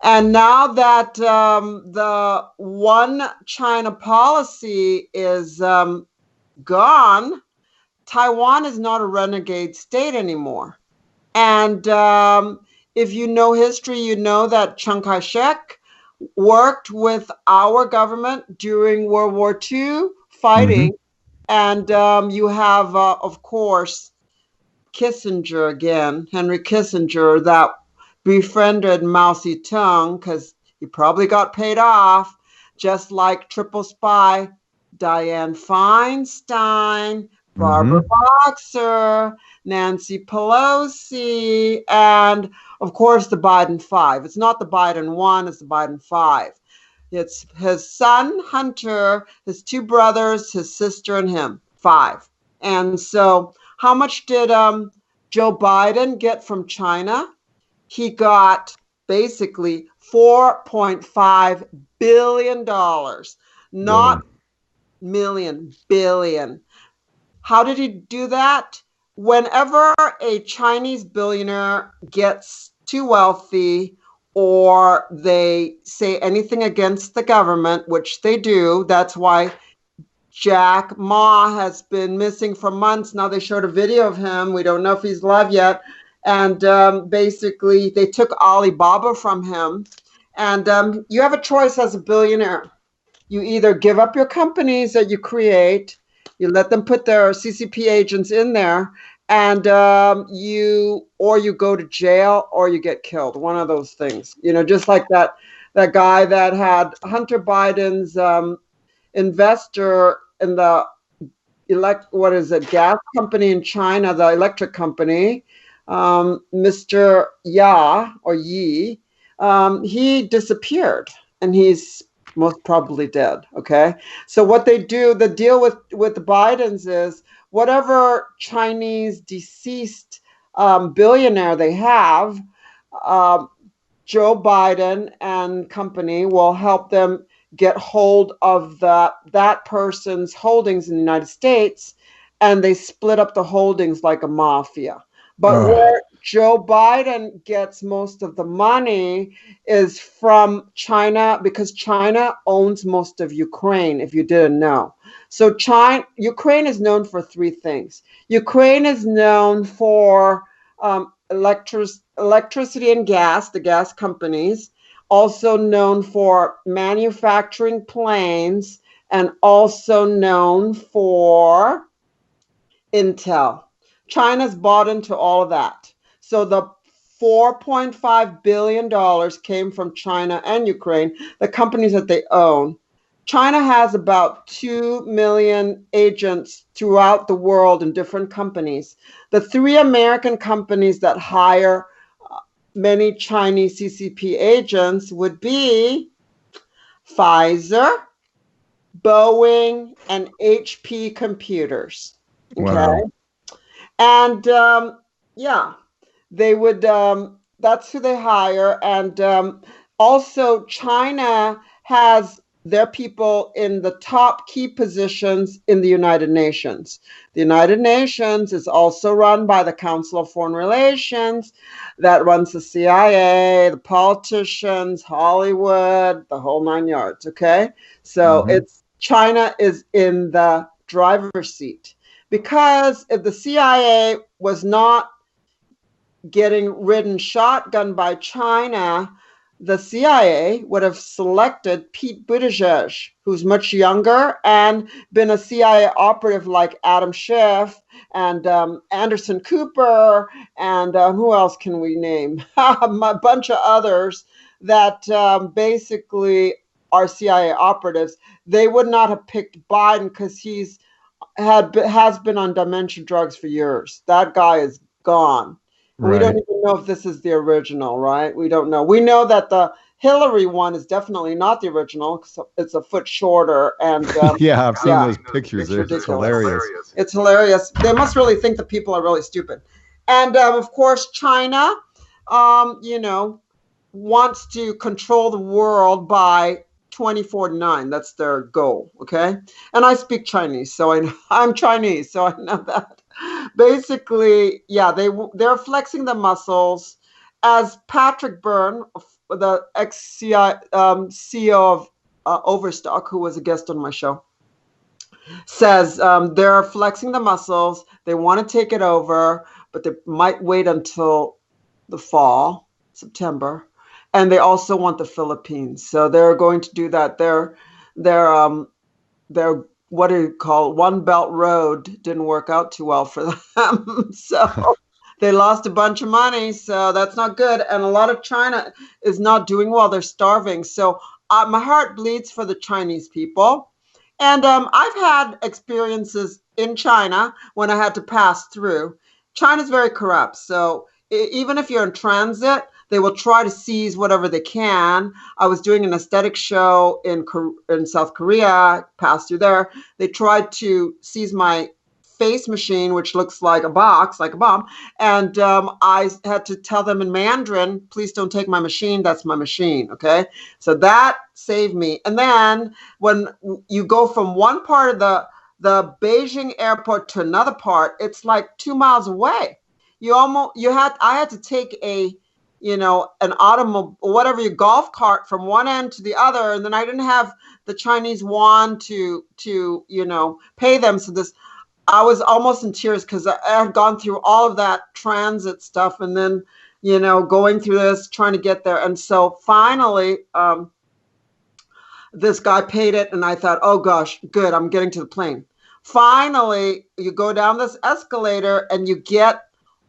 And now that the one China policy is gone, Taiwan is not a renegade state anymore. And if you know history, you know that Chiang Kai-shek worked with our government during World War II fighting. And you have, of course, Kissinger again, Henry Kissinger, that befriended Mao Zedong because he probably got paid off, just like triple spy Dianne Feinstein, Barbara Boxer, Nancy Pelosi, and of course the Biden Five. It's not the Biden One, it's the Biden Five. It's his son, Hunter, his two brothers, his sister, and him. 5. And so how much did Joe Biden get from China? He got basically $4.5 billion. Not million, billion. How did he do that? Whenever a Chinese billionaire gets too wealthy or they say anything against the government, which they do, that's why Jack Ma has been missing for months. Now they showed a video of him. We don't know if he's alive yet. And basically, they took Alibaba from him. And you have a choice as a billionaire. You either give up your companies that you create, you let them put their CCP agents in there, and you go to jail or you get killed. One of those things. Just like that guy that had Hunter Biden's investor in the gas company in China, the electric company, Mr. Ya or Yi, he disappeared and he's most probably dead. Okay. So what they do, the deal with the Bidens is whatever Chinese deceased billionaire they have, Joe Biden and company will help them get hold of that person's holdings in the United States, and they split up the holdings like a mafia. But where Joe Biden gets most of the money is from China, because China owns most of Ukraine, if you didn't know. So Ukraine is known for three things. Ukraine is known for electricity and gas, the gas companies, also known for manufacturing planes, and also known for Intel. China's bought into all of that. So the $4.5 billion came from China and Ukraine, the companies that they own. China has about 2 million agents throughout the world in different companies. The three American companies that hire many Chinese CCP agents would be Pfizer, Boeing, and HP Computers. Okay. Wow. And they would, that's who they hire. And also China has their people in the top key positions in the United Nations. The United Nations is also run by the Council of Foreign Relations, that runs the CIA, the politicians, Hollywood, the whole nine yards. Okay. So China is in the driver's seat, because if the CIA was not getting ridden shotgun by China, the CIA would have selected Pete Buttigieg, who's much younger and been a CIA operative like Adam Schiff and Anderson Cooper, and who else can we name? A bunch of others that basically are CIA operatives. They would not have picked Biden because has been on dementia drugs for years. That guy is gone. Right. We don't even know if this is the original, right? We don't know. We know that the Hillary one is definitely not the original. So it's a foot shorter. And yeah, I've seen those pictures. It's hilarious. It's hilarious. They must really think that people are really stupid. And of course, China, wants to control the world by 2049. That's their goal. Okay. And I speak Chinese, so I'm Chinese, so I know that. Basically, yeah, they're flexing the muscles. As Patrick Byrne, the ex-CEO of Overstock, who was a guest on my show, says, they're flexing the muscles. They want to take it over, but they might wait until the fall, September. And they also want the Philippines. So they're going to do that. They're what do you call it? One Belt Road didn't work out too well for them. So they lost a bunch of money. So that's not good. And a lot of China is not doing well. They're starving. So my heart bleeds for the Chinese people. And I've had experiences in China when I had to pass through. China's very corrupt. So even if you're in transit, they will try to seize whatever they can. I was doing an aesthetic show in South Korea, passed through there. They tried to seize my space machine, which looks like a box, like a bomb. And I had to tell them in Mandarin, please don't take my machine. That's my machine. Okay. So that saved me. And then when you go from one part of the Beijing airport to another part, it's like 2 miles away. I had to take an automobile, whatever, your golf cart from one end to the other. And then I didn't have the Chinese yuan to pay them. So I was almost in tears because I had gone through all of that transit stuff and then, going through this, trying to get there. And so finally, this guy paid it. And I thought, oh gosh, good, I'm getting to the plane. Finally, you go down this escalator and you get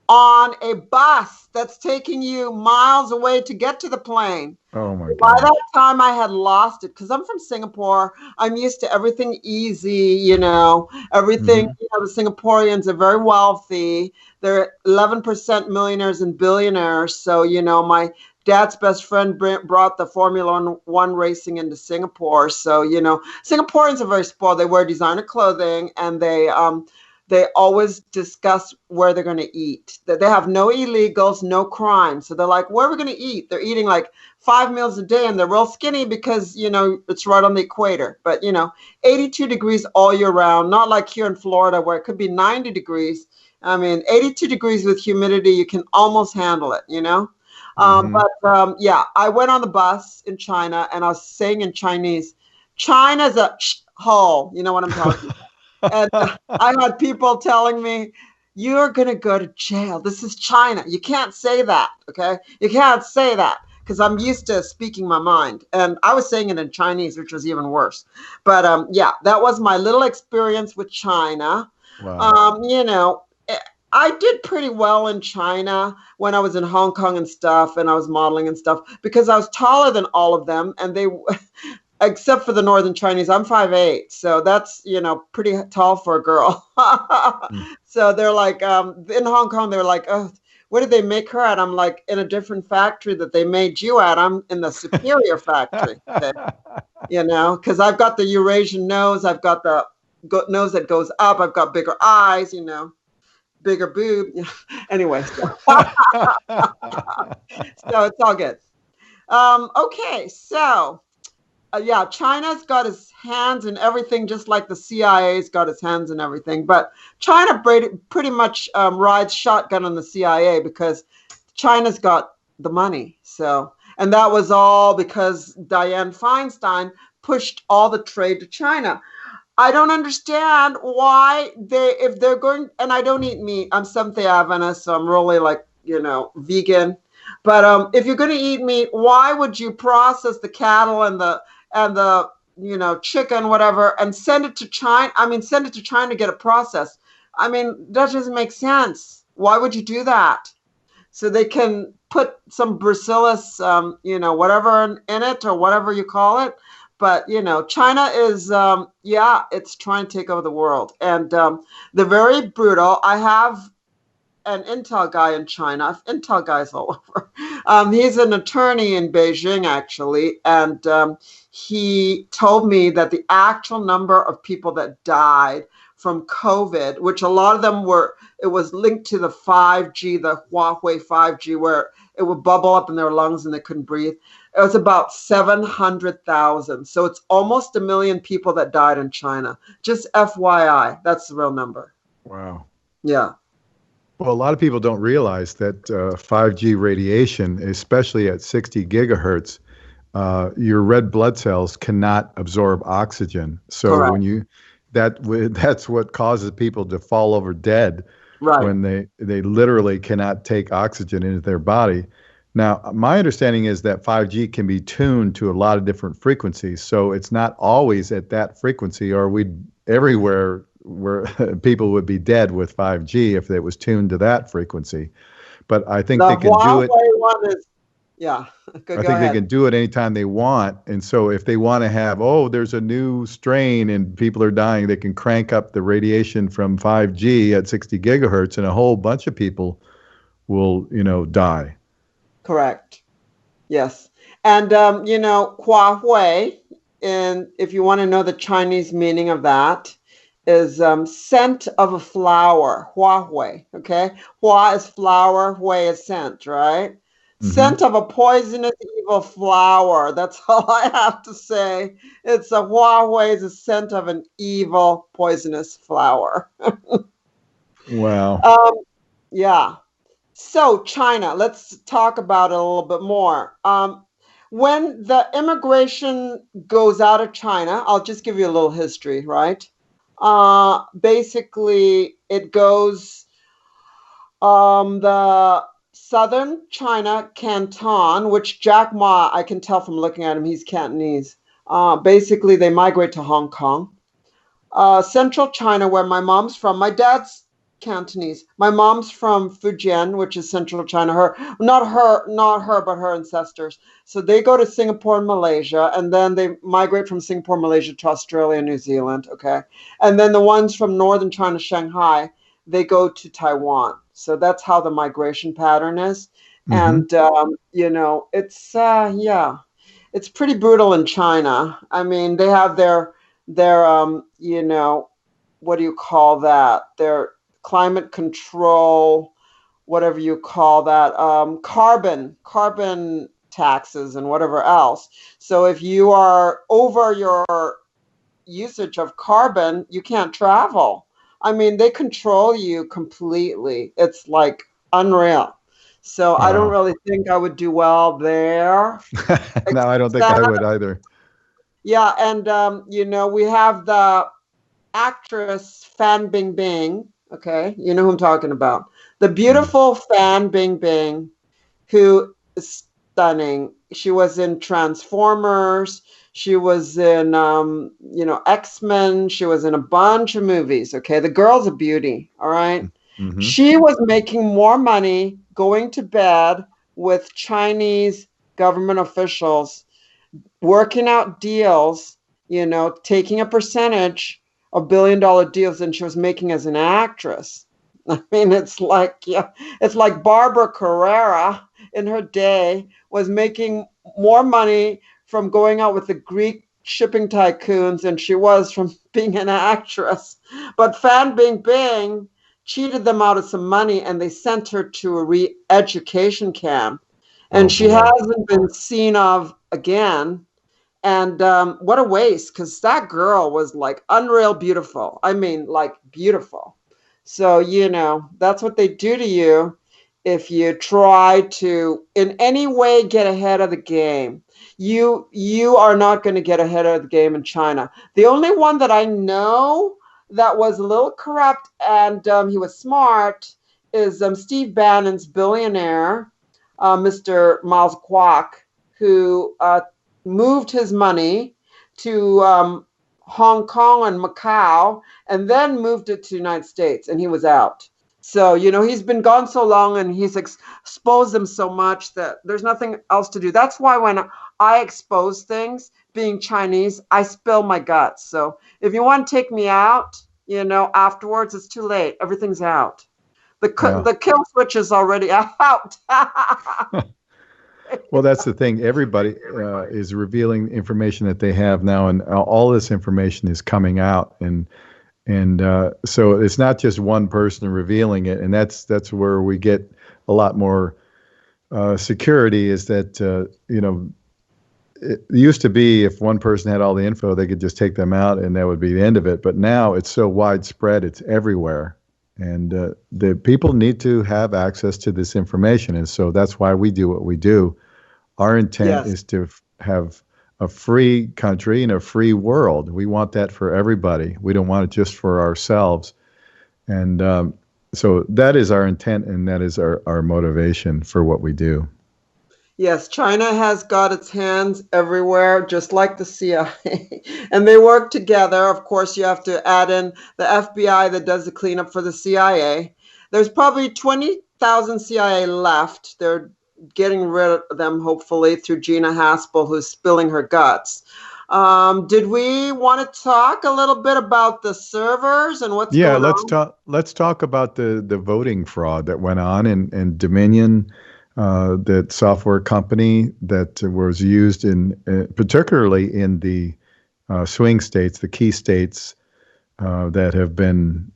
on a bus that's taking you miles away to get to the plane. Oh my God. By that time I had lost it because I'm from Singapore. I'm used to everything easy, everything. Mm-hmm. The Singaporeans are very wealthy. They're 11% millionaires and billionaires. So, my dad's best friend brought the Formula One racing into Singapore. So, Singaporeans are very spoiled. They wear designer clothing and they always discuss where they're going to eat. They have no illegals, no crime. So they're like, where are we going to eat? They're eating like 5 meals a day and they're real skinny because, it's right on the equator. But, 82 degrees all year round, not like here in Florida where it could be 90 degrees. 82 degrees with humidity, you can almost handle it, Mm-hmm. I went on the bus in China and I was saying in Chinese, China's a hole. You know what I'm talking about? And I had people telling me, you're going to go to jail. This is China. You can't say that. Okay. You can't say that because I'm used to speaking my mind. And I was saying it in Chinese, which was even worse. But that was my little experience with China. Wow. I did pretty well in China when I was in Hong Kong and stuff, and I was modeling and stuff because I was taller than all of them. And they, except for the Northern Chinese, I'm 5'8". So that's, pretty tall for a girl. So they're like, in Hong Kong, they're like, oh, where did they make her at? I'm like, in a different factory that they made you at. I'm in the superior factory, okay? Because I've got the Eurasian nose. I've got the nose that goes up. I've got bigger eyes, bigger boob. Anyway, so it's all good. Okay, so China's got his hands in everything, just like the CIA's got his hands in everything. But China pretty much rides shotgun on the CIA because China's got the money. So, and that was all because Dianne Feinstein pushed all the trade to China. I don't understand why if they're going, and I don't eat meat. I'm Seventh-day Adventist, so I'm really like, vegan. But if you're going to eat meat, why would you process the cattle and the chicken, whatever, and send it to China? Send it to China to get it processed. That doesn't make sense. Why would you do that? So they can put some bacillus, whatever in it or whatever you call it. But, China is, it's trying to take over the world. And they're very brutal. I have an Intel guy in China. Intel guys all over. He's an attorney in Beijing, actually. And he told me that the actual number of people that died from COVID, which a lot of them it was linked to the 5G, the Huawei 5G, where it would bubble up in their lungs and they couldn't breathe. It was about 700,000. So it's almost 1 million people that died in China. Just FYI, that's the real number. Wow. Yeah. Well, a lot of people don't realize that 5G radiation, especially at 60 gigahertz, your red blood cells cannot absorb oxygen. So Correct. that's what causes people to fall over dead. Right. When they literally cannot take oxygen into their body. Now, my understanding is that 5G can be tuned to a lot of different frequencies. So it's not always at that frequency, or everywhere where people would be dead with 5G if it was tuned to that frequency. But I think they can do it. One is, yeah. I think they can do it anytime they want. And so if they want to have, there's a new strain and people are dying, they can crank up the radiation from 5G at 60 gigahertz and a whole bunch of people will, die. Correct. Yes. And, Huawei, and if you want to know the Chinese meaning of that, is scent of a flower, hua hui. Okay, hua is flower, hui is scent, right? Mm-hmm. Scent of a poisonous evil flower. That's all I have to say. It's a hua hui is a scent of an evil poisonous flower. Wow. Um, yeah. So China, let's talk about it a little bit more. When the immigration goes out of China, I'll just give you a little history, right? Basically, it goes the southern China Canton, which Jack Ma, I can tell from looking at him, he's Cantonese. Basically, they migrate to Hong Kong. Central China, where my mom's from. My dad's Cantonese. My mom's from Fujian, which is central China. Not her, but her ancestors. So they go to Singapore and Malaysia, and then they migrate from Singapore, Malaysia to Australia and New Zealand. Okay, and then the ones from northern China, Shanghai, they go to Taiwan. So that's how the migration pattern is, Mm-hmm. and it's yeah, it's pretty brutal in China. I mean, they have their what do you call that? Their climate control, whatever you call that, carbon taxes and whatever else. So if you are over your usage of carbon, you can't travel. I mean, they control you completely. It's like unreal. So I don't Wow. really think I would do well there. No, I don't think I would either. Yeah, and we have the actress Fan Bingbing. Okay, you know who I'm talking about. The Mm. beautiful Fan Bingbing, who is stunning. She was in Transformers. She was in X-Men. She was in a bunch of movies. Okay, the girl's a beauty. All right. Mm-hmm. She was making more money going to bed with Chinese government officials working out deals, taking a percentage of billion-dollar deals than she was making as an actress. I mean, it's like Barbara Carrera in her day was making more money from going out with the Greek shipping tycoons than she was from being an actress. But Fan Bingbing cheated them out of some money and they sent her to a re-education camp. Oh And she boy. hasn't been seen of again. And what a waste, because that girl was like unreal beautiful. I mean, like beautiful. So, that's what they do to you if you try to in any way get ahead of the game. You are not going to get ahead of the game in China. The only one that I know that was a little corrupt and he was smart is Steve Bannon's billionaire, Mr. Miles Kwok, who moved his money to Hong Kong and Macau, and then moved it to the United States, and he was out. So, he's been gone so long and he's exposed them so much that there's nothing else to do. That's why when I expose things, being Chinese, I spill my guts. So if you want to take me out, afterwards, it's too late. Everything's out. Wow. The kill switch is already out. Well, that's the thing. Everybody is revealing information that they have now, and all this information is coming out, and so it's not just one person revealing it, and that's where we get a lot more security. Is that it used to be if one person had all the info, they could just take them out, and that would be the end of it. But now it's so widespread; it's everywhere. And the people need to have access to this information. And so that's why we do what we do. Our intent Yes. is to have a free country and a free world. We want that for everybody. We don't want it just for ourselves. And so that is our intent, and that is our motivation for what we do. Yes, China has got its hands everywhere, just like the CIA. And they work together. Of course, you have to add in the FBI that does the cleanup for the CIA. There's probably 20,000 CIA left. They're getting rid of them, hopefully, through Gina Haspel, who's spilling her guts. Did we want to talk a little bit about the servers and what's Yeah, going on? let's talk about the voting fraud that went on in Dominion, that software company that was used in particularly in the swing states, the key states, that have been,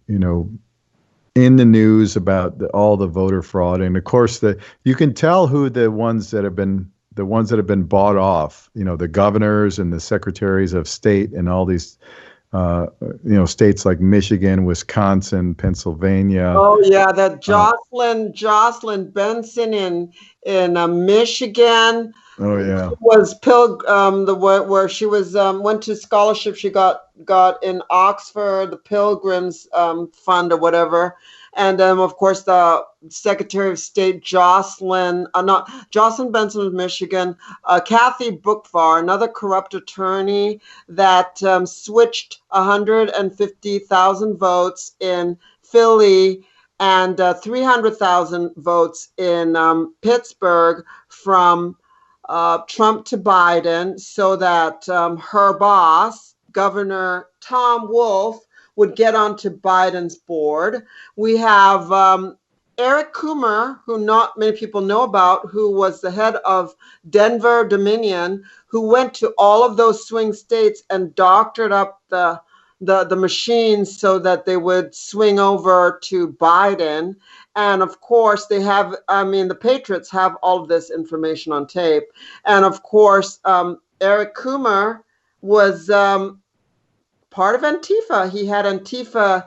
in the news about all the voter fraud, and of course you can tell who the ones that have been bought off. The governors and the secretaries of state and all these, states like Michigan, Wisconsin, Pennsylvania. Oh yeah, that Jocelyn Benson in Michigan. Oh yeah, Was where she was went to scholarship. She got in Oxford, the Pilgrims Fund or whatever, and of course the Secretary of State Jocelyn Benson of Michigan, Kathy Bookvar, another corrupt attorney that switched 150,000 votes in Philly and 300,000 votes in Pittsburgh from Trump to Biden so that her boss, Governor Tom Wolf, would get onto Biden's board. We have Eric Coomer, who not many people know about, who was the head of Denver Dominion, who went to all of those swing states and doctored up the machines so that they would swing over to Biden. And of course, the Patriots have all of this information on tape. And of course, Eric Coomer was part of Antifa. He had Antifa's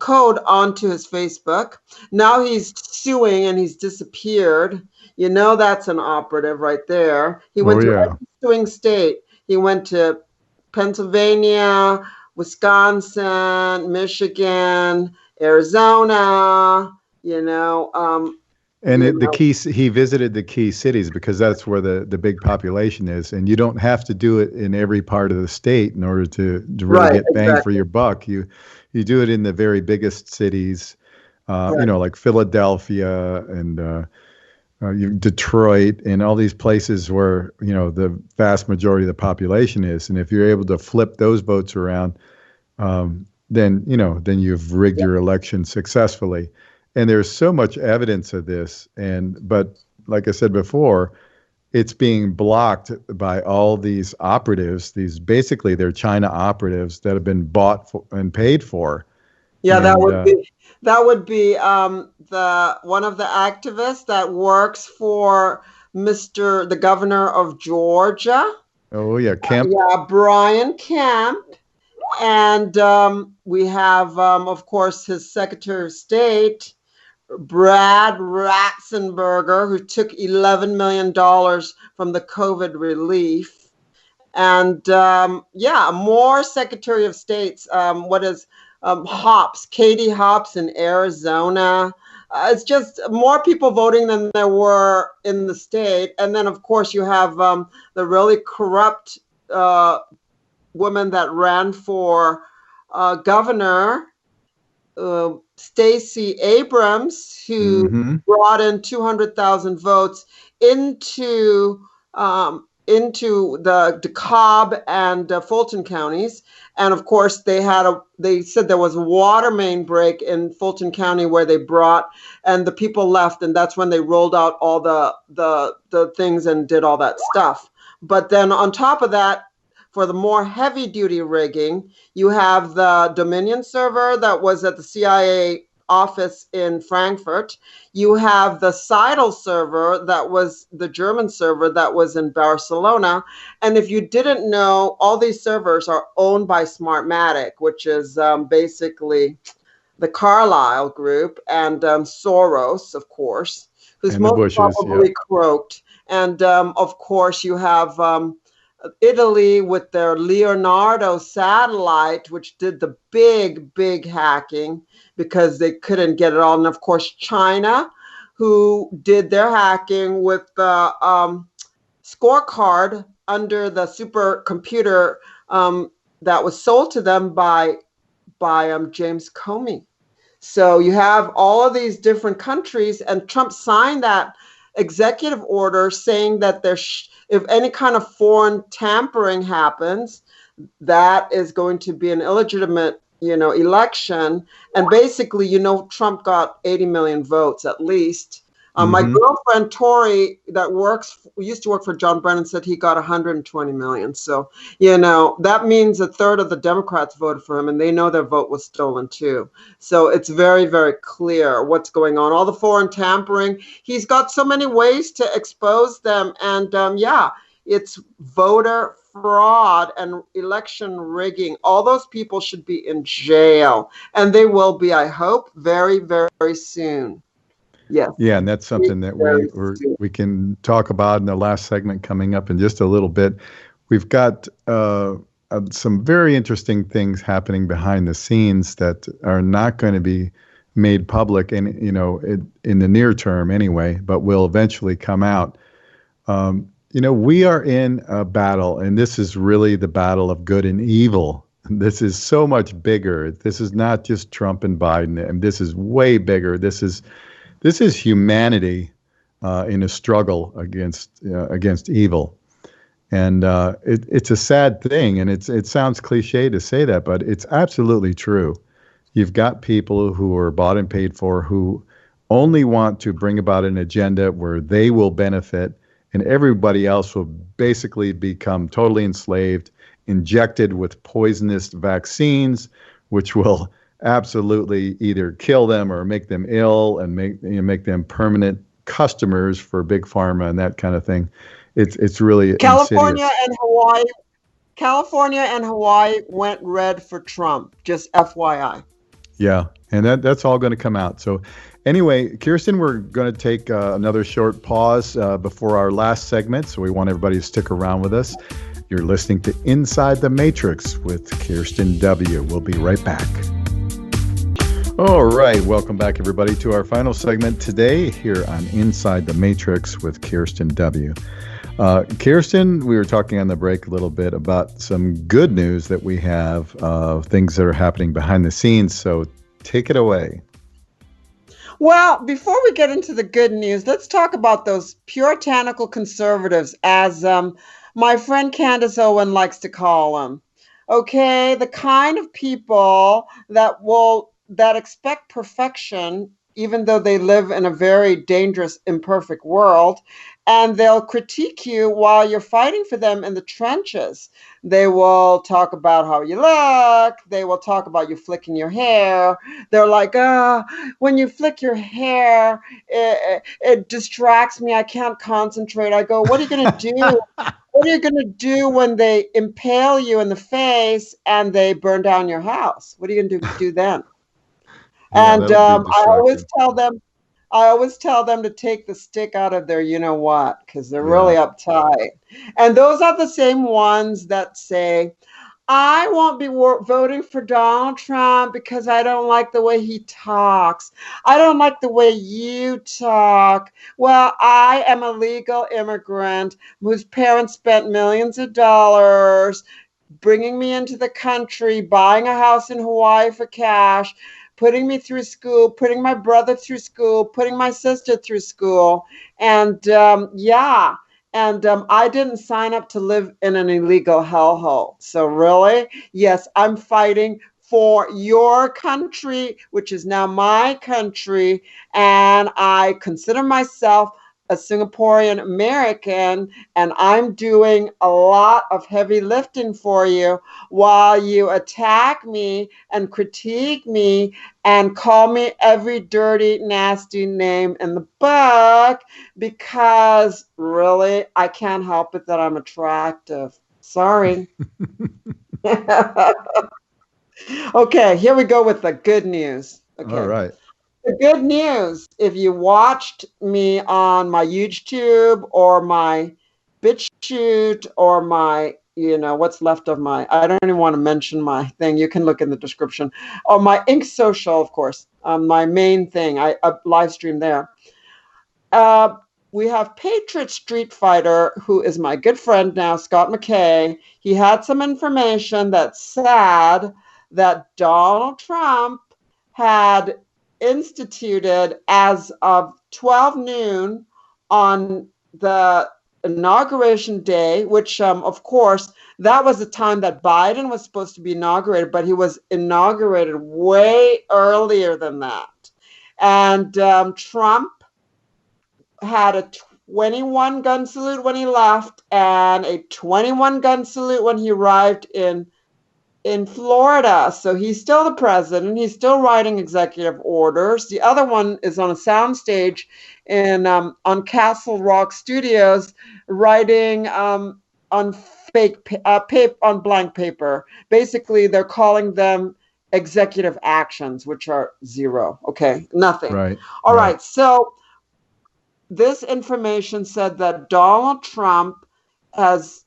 code onto his Facebook. Now he's suing and he's disappeared. That's an operative right there. He went to every swing state. He went to Pennsylvania, Wisconsin, Michigan, Arizona, and he visited the key cities because that's where the big population is, and you don't have to do it in every part of the state in order to really get bang for your buck. You do it in the very biggest cities, like Philadelphia and Detroit and all these places where the vast majority of the population is, and if you're able to flip those votes around, then you've rigged your election successfully. And there's so much evidence of this, but like I said before, it's being blocked by all these operatives. They're China operatives that have been bought and paid for. Yeah, that would be the one of the activists that works for the governor of Georgia. Oh yeah, Kemp. Brian Kemp. And we have, of course, his Secretary of State, Brad Ratzenberger, who took $11 million from the COVID relief. And more Secretary of States. Katie Hobbs in Arizona. It's just more people voting than there were in the state. And then, of course, you have the really corrupt woman that ran for governor, Stacey Abrams, who brought in 200,000 votes into the DeKalb and Fulton counties. And of course, they said there was a water main break in Fulton County where they and the people left, and that's when they rolled out all the things and did all that stuff. But then on top of that, for the more heavy duty rigging, you have the Dominion server that was at the CIA office in Frankfurt. You have the Seidel server that was the German server that was in Barcelona. And if you didn't know, all these servers are owned by Smartmatic, which is basically the Carlyle Group, and Soros, of course, who's most probably croaked. And of course, you have Italy with their Leonardo satellite, which did the big hacking because they couldn't get it all. And of course, China, who did their hacking with the scorecard under the supercomputer that was sold to them by James Comey. So you have all of these different countries, and Trump signed that executive order saying that if any kind of foreign tampering happens, that is going to be an illegitimate, election. And basically, Trump got 80 million votes at least. My girlfriend Tori, that used to work for John Brennan, said he got 120 million. So, that means a third of the Democrats voted for him, and they know their vote was stolen too. So it's very, very clear what's going on. All the foreign tampering, he's got so many ways to expose them. And it's voter fraud and election rigging. All those people should be in jail, and they will be, I hope, very, very soon. Yes. Yeah, and that's something that we can talk about in the last segment coming up in just a little bit. We've got some very interesting things happening behind the scenes that are not going to be made public, and in the near term anyway, but will eventually come out. We are in a battle, and this is really the battle of good and evil. This is so much bigger. This is not just Trump and Biden, and this is way bigger. This is humanity in a struggle against evil, and it's a sad thing. And it sounds cliche to say that, but it's absolutely true. You've got people who are bought and paid for, who only want to bring about an agenda where they will benefit, and everybody else will basically become totally enslaved, injected with poisonous vaccines, which will absolutely either kill them or make them ill and make them permanent customers for big pharma and that kind of thing. It's really California insidious. California and Hawaii went red for Trump. Just FYI. Yeah, and that's all going to come out. So anyway, Kirsten, we're going to take another short pause before our last segment. So we want everybody to stick around with us. You're listening to Inside the Matrix with Cirsten W. We'll be right back. All right, welcome back, everybody, to our final segment today here on Inside the Matrix with Cirsten W. Kirsten, we were talking on the break a little bit about some good news that we have, things that are happening behind the scenes. So take it away. Well, before we get into the good news, let's talk about those puritanical conservatives, as my friend Candace Owen likes to call them. Okay, the kind of people that expect perfection, even though they live in a very dangerous, imperfect world, and they'll critique you while you're fighting for them in the trenches. They will talk about how you look. They will talk about you flicking your hair. They're like, when you flick your hair, it distracts me. I can't concentrate. I go, what are you going to do? What are you going to do when they impale you in the face and they burn down your house? What are you going to do then? Yeah, And I always tell them to take the stick out of their you-know-what, because they're really uptight. And those are the same ones that say, I won't be voting for Donald Trump because I don't like the way he talks. I don't like the way you talk. Well, I am a legal immigrant whose parents spent millions of dollars bringing me into the country, buying a house in Hawaii for cash, putting me through school, putting my brother through school, putting my sister through school. And I didn't sign up to live in an illegal hellhole. So really, yes, I'm fighting for your country, which is now my country. And I consider myself a Singaporean American, and I'm doing a lot of heavy lifting for you while you attack me and critique me and call me every dirty, nasty name in the book, because really, I can't help it that I'm attractive. Sorry. Okay, here we go with the good news. Okay. All right. The good news, if you watched me on my YouTube or my BitChute or my, what's left of my, I don't even want to mention my thing. You can look in the description. Or my Ink Social, of course, my main thing. I live stream there. We have Patriot Street Fighter, who is my good friend now, Scott McKay. He had some information that said that Donald Trump had instituted as of 12 noon on the inauguration day, which of course, that was the time that Biden was supposed to be inaugurated, but he was inaugurated way earlier than that. And Trump had a 21 gun salute when he left and a 21 gun salute when he arrived in Florida. So he's still the president. He's still writing executive orders. The other one is on a soundstage in on Castle Rock Studios, writing on fake paper, on blank paper. Basically, they're calling them executive actions, which are zero. Okay, nothing. Right. All right. So this information said that Donald Trump has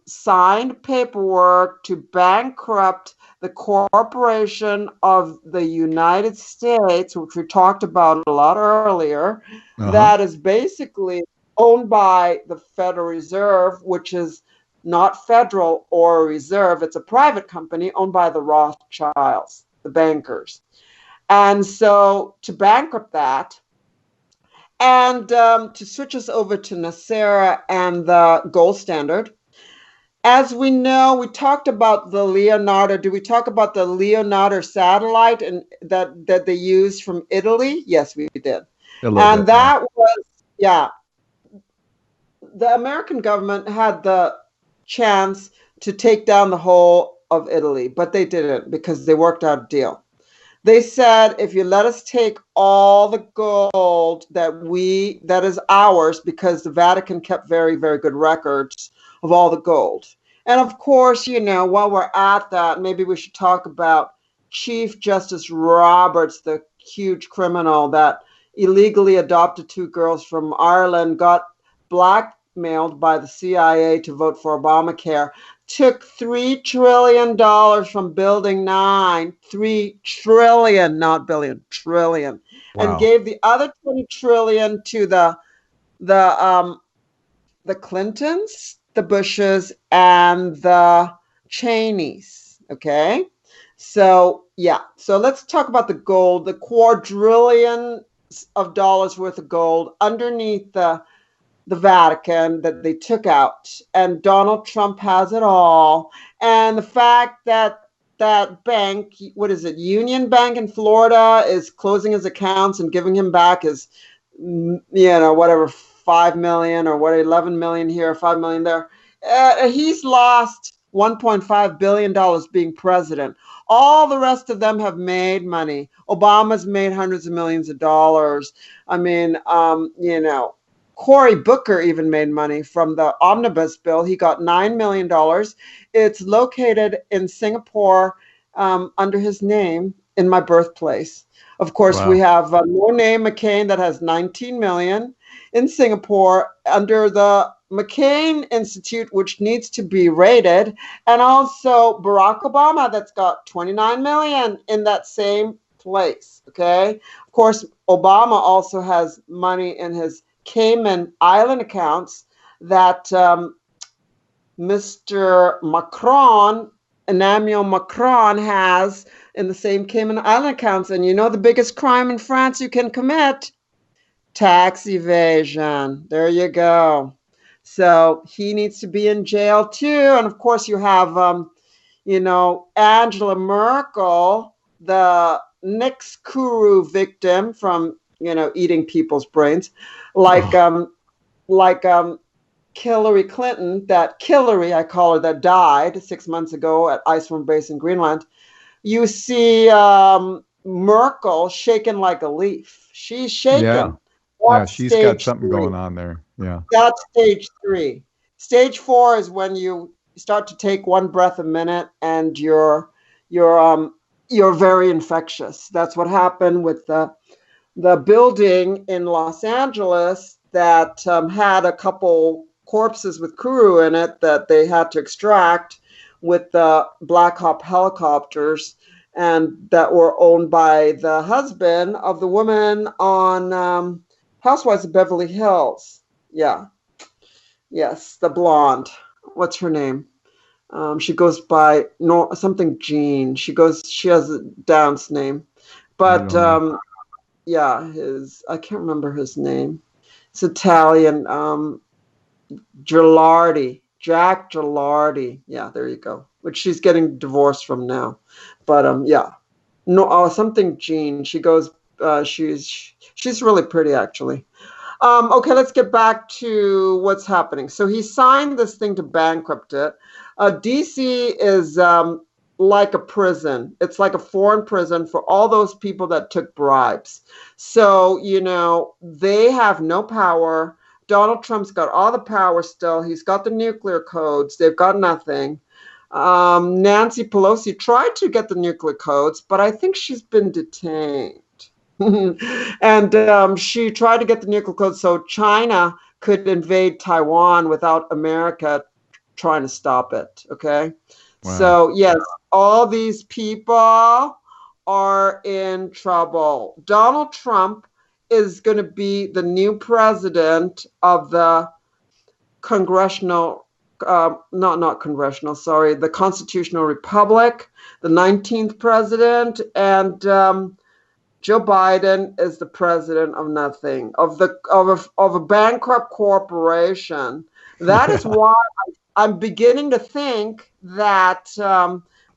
signed paperwork to bankrupt the corporation of the United States, which we talked about a lot earlier, that is basically owned by the Federal Reserve, which is not federal or a reserve. It's a private company owned by the Rothschilds, the bankers. And so to bankrupt that, and to switch us over to NESARA and the gold standard, as we know, we talked about the Leonardo. Did we talk about the Leonardo satellite and that they used from Italy? Yes, we did. And that was, yeah, the American government had the chance to take down the whole of Italy, but they didn't because they worked out a deal. They said, if you let us take all the gold that is ours, because the Vatican kept very, very good records of all the gold. And of course, while we're at that, maybe we should talk about Chief Justice Roberts, the huge criminal that illegally adopted 2 girls from Ireland, got blackmailed by the CIA to vote for Obamacare, took $3 trillion from Building 9, 3 trillion, not billion, trillion, and gave the other 20 trillion to the Clintons, the Bushes, and the Cheneys. Okay, so yeah, so let's talk about the gold, the quadrillions of dollars worth of gold underneath the Vatican that they took out, and Donald Trump has it all. And the fact that that bank, what is it, Union Bank in Florida, is closing his accounts and giving him back his, whatever, 5 million or what, 11 million here, 5 million there. He's lost $1.5 billion being president. All the rest of them have made money. Obama's made hundreds of millions of dollars. I mean, Cory Booker even made money from the omnibus bill. He got $9 million. It's located in Singapore under his name, in my birthplace. Of course, we have No Name McCain that has 19 million in Singapore under the McCain Institute, which needs to be rated, and also Barack Obama that's got 29 million in that same place. Okay. Of course, Obama also has money in his Cayman Island accounts that Mr. Macron, Emmanuel Macron, has in the same Cayman Island accounts. And the biggest crime in France you can commit? Tax evasion. There you go. So he needs to be in jail too. And of course you have, Angela Merkel, the Nix Kuru victim from, eating people's brains, like Hillary Clinton, that Hillary, I call her, that died 6 months ago at Iceland Base in Greenland. You see Merkel shaken like a leaf. She's shaken. Yeah, she's got something going on there. Yeah. That's stage 3. Stage 4 is when you start to take one breath a minute and you're very infectious. That's what happened with the building in Los Angeles that had a couple corpses with Kuru in it that they had to extract with the Black Hawk helicopters, and that were owned by the husband of the woman on Housewives of Beverly Hills. Yeah. Yes, the blonde. What's her name? She goes by something Jean. She has a dance name. But I can't remember his name. It's Italian. Gilardi. Jack Gilardi. Yeah, there you go. Which she's getting divorced from now. But something Jean. She goes she's really pretty actually. Okay, let's get back to what's happening. So he signed this thing to bankrupt it. DC is like a prison. It's like a foreign prison for all those people that took bribes. So, they have no power. Donald Trump's got all the power still. He's got the nuclear codes. They've got nothing. Nancy Pelosi tried to get the nuclear codes, but I think she's been detained. And she tried to get the nuclear codes so China could invade Taiwan without America trying to stop it. Okay. Wow. So, yes, all these people are in trouble. Donald Trump is going to be the new president of the the Constitutional Republic, the 19th president, and Joe Biden is the president of nothing, of a bankrupt corporation. That is why I'm beginning to think that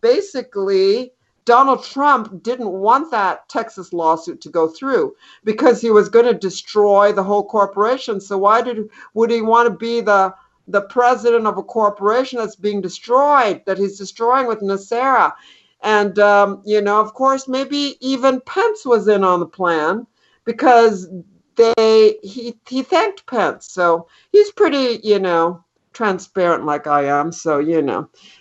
basically Donald Trump didn't want that Texas lawsuit to go through because he was going to destroy the whole corporation. So would he want to be the president of a corporation that's being destroyed, that he's destroying with NESARA? And, of course, maybe even Pence was in on the plan because he thanked Pence. So he's pretty, transparent like I am. So,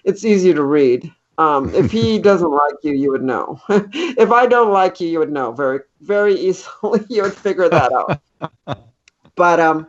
it's easy to read. If he doesn't like you, you would know. If I don't like you, you would know very, very easily. You would figure that out. But, I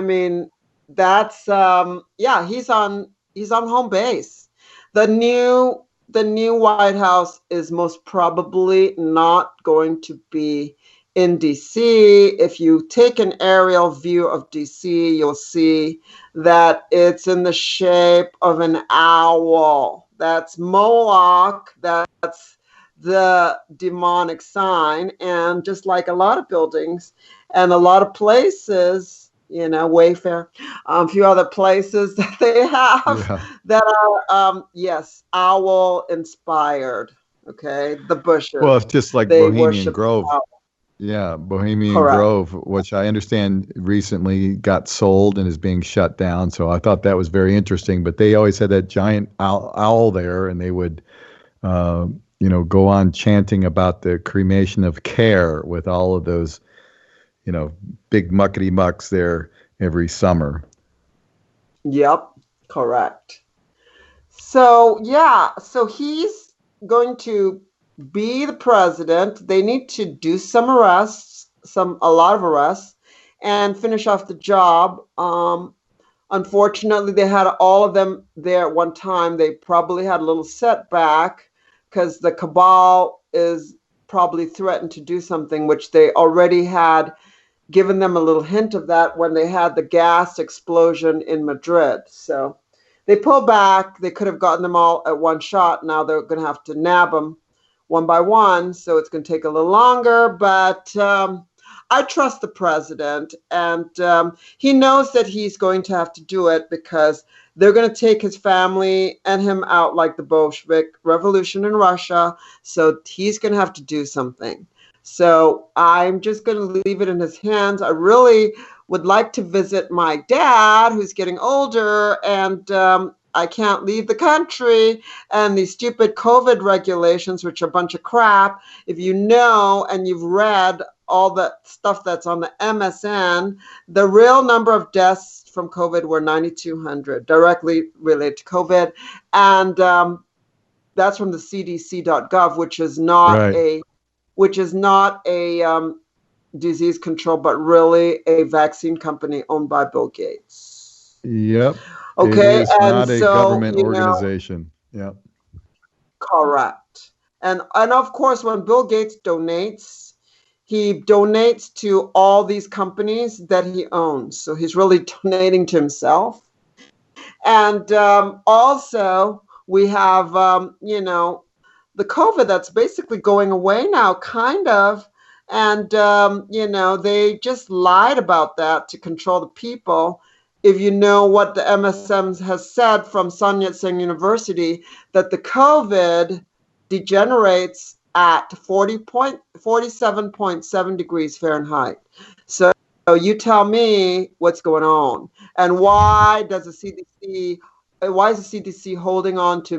mean, that's, he's on home base. The new White House is most probably not going to be in DC. If you take an aerial view of DC, you'll see that it's in the shape of an owl. That's Moloch. That's the demonic sign. And just like a lot of buildings and a lot of places, Wayfair, a few other places that they have that are, owl inspired. Okay, the bushes. Well, it's just like Bohemian Grove. Yeah, Bohemian Grove, which I understand recently got sold and is being shut down. So I thought that was very interesting. But they always had that giant owl there, and they would, go on chanting about the cremation of care with all of those, big muckety mucks there every summer. Yep, correct. So, so he's going to be the president. They need to do some arrests, a lot of arrests, and finish off the job. Unfortunately, they had all of them there at one time. They probably had a little setback because the cabal is probably threatened to do something, which they already had given them a little hint of that when they had the gas explosion in Madrid. So they pulled back. They could have gotten them all at one shot. Now they're going to have to nab them one by one. So it's going to take a little longer. But I trust the president. And he knows that he's going to have to do it because they're going to take his family and him out like the Bolshevik Revolution in Russia. So he's going to have to do something. So I'm just going to leave it in his hands. I really would like to visit my dad, who's getting older, and I can't leave the country. And these stupid COVID regulations, which are a bunch of crap, if you know and you've read all the stuff that's on the MSN, the real number of deaths from COVID were 9,200, directly related to COVID. And that's from the CDC.gov, which is not a disease control, but really a vaccine company owned by Bill Gates. Yep. Okay. It is not a government organization. Yep. Correct. And of course, when Bill Gates donates, he donates to all these companies that he owns. So he's really donating to himself. And also we have, the COVID that's basically going away now, kind of. And, they just lied about that to control the people. If you know what the MSM has said from Sun Yat-sen University, that the COVID degenerates at 47.7 degrees Fahrenheit. So you tell me what's going on, and why is the CDC holding on to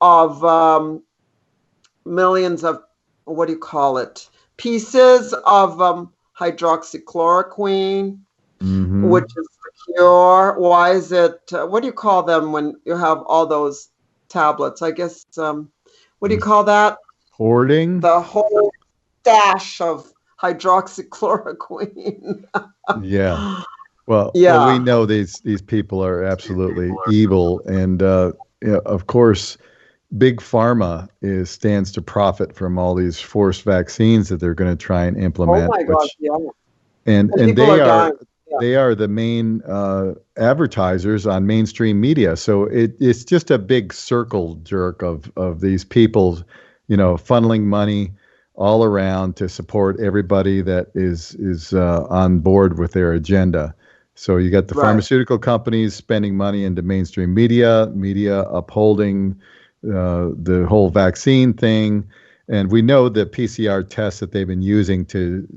of millions of, what do you call it, pieces of hydroxychloroquine, Mm-hmm. which is the cure? Why is it, what do you call them when you have all those tablets? I guess, what do you call that? Hoarding. The whole stash of hydroxychloroquine. Yeah. Well, we Yeah, know these people are absolutely evil, and of course, big pharma stands to profit from all these forced vaccines that they're going to try and oh implement, my God, which yeah. and And and people are dying. Yeah. they are the main advertisers on mainstream media. So it's just a big circle jerk of these people, funneling money all around to support everybody that is on board with their agenda. So you got the Right. pharmaceutical companies spending money into mainstream media upholding the whole vaccine thing. And we know the PCR tests that they've been using to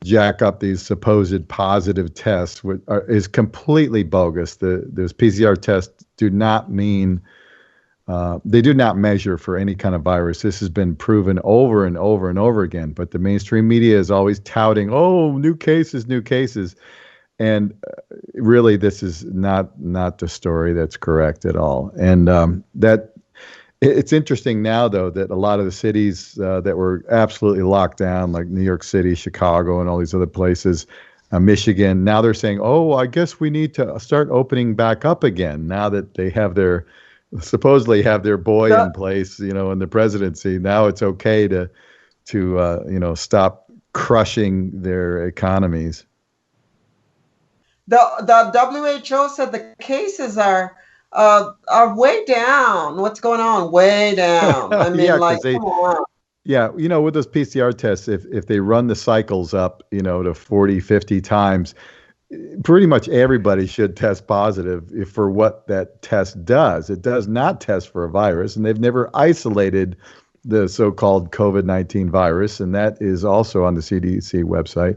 jack up these supposed positive tests is completely bogus. Those PCR tests do not mean, they do not measure for any kind of virus. This has been proven over and over and over again. But the mainstream media is always touting, oh, new cases, new cases. And really, this is not the story that's correct at all. And it's interesting now, though, that a lot of the cities that were absolutely locked down, like New York City, Chicago, and all these other places, Michigan, now they're saying, oh, I guess we need to start opening back up again now that they supposedly have their boy in place, in the presidency. Now it's okay to stop crushing their economies. The WHO said the cases are way down. What's going on? Way down. I mean, Yeah, like, because come on. yeah, with those PCR tests, if they run the cycles up, to 40, 50 times, pretty much everybody should test positive for what that test does. It does not test for a virus, and they've never isolated the so-called COVID-19 virus, and that is also on the CDC website.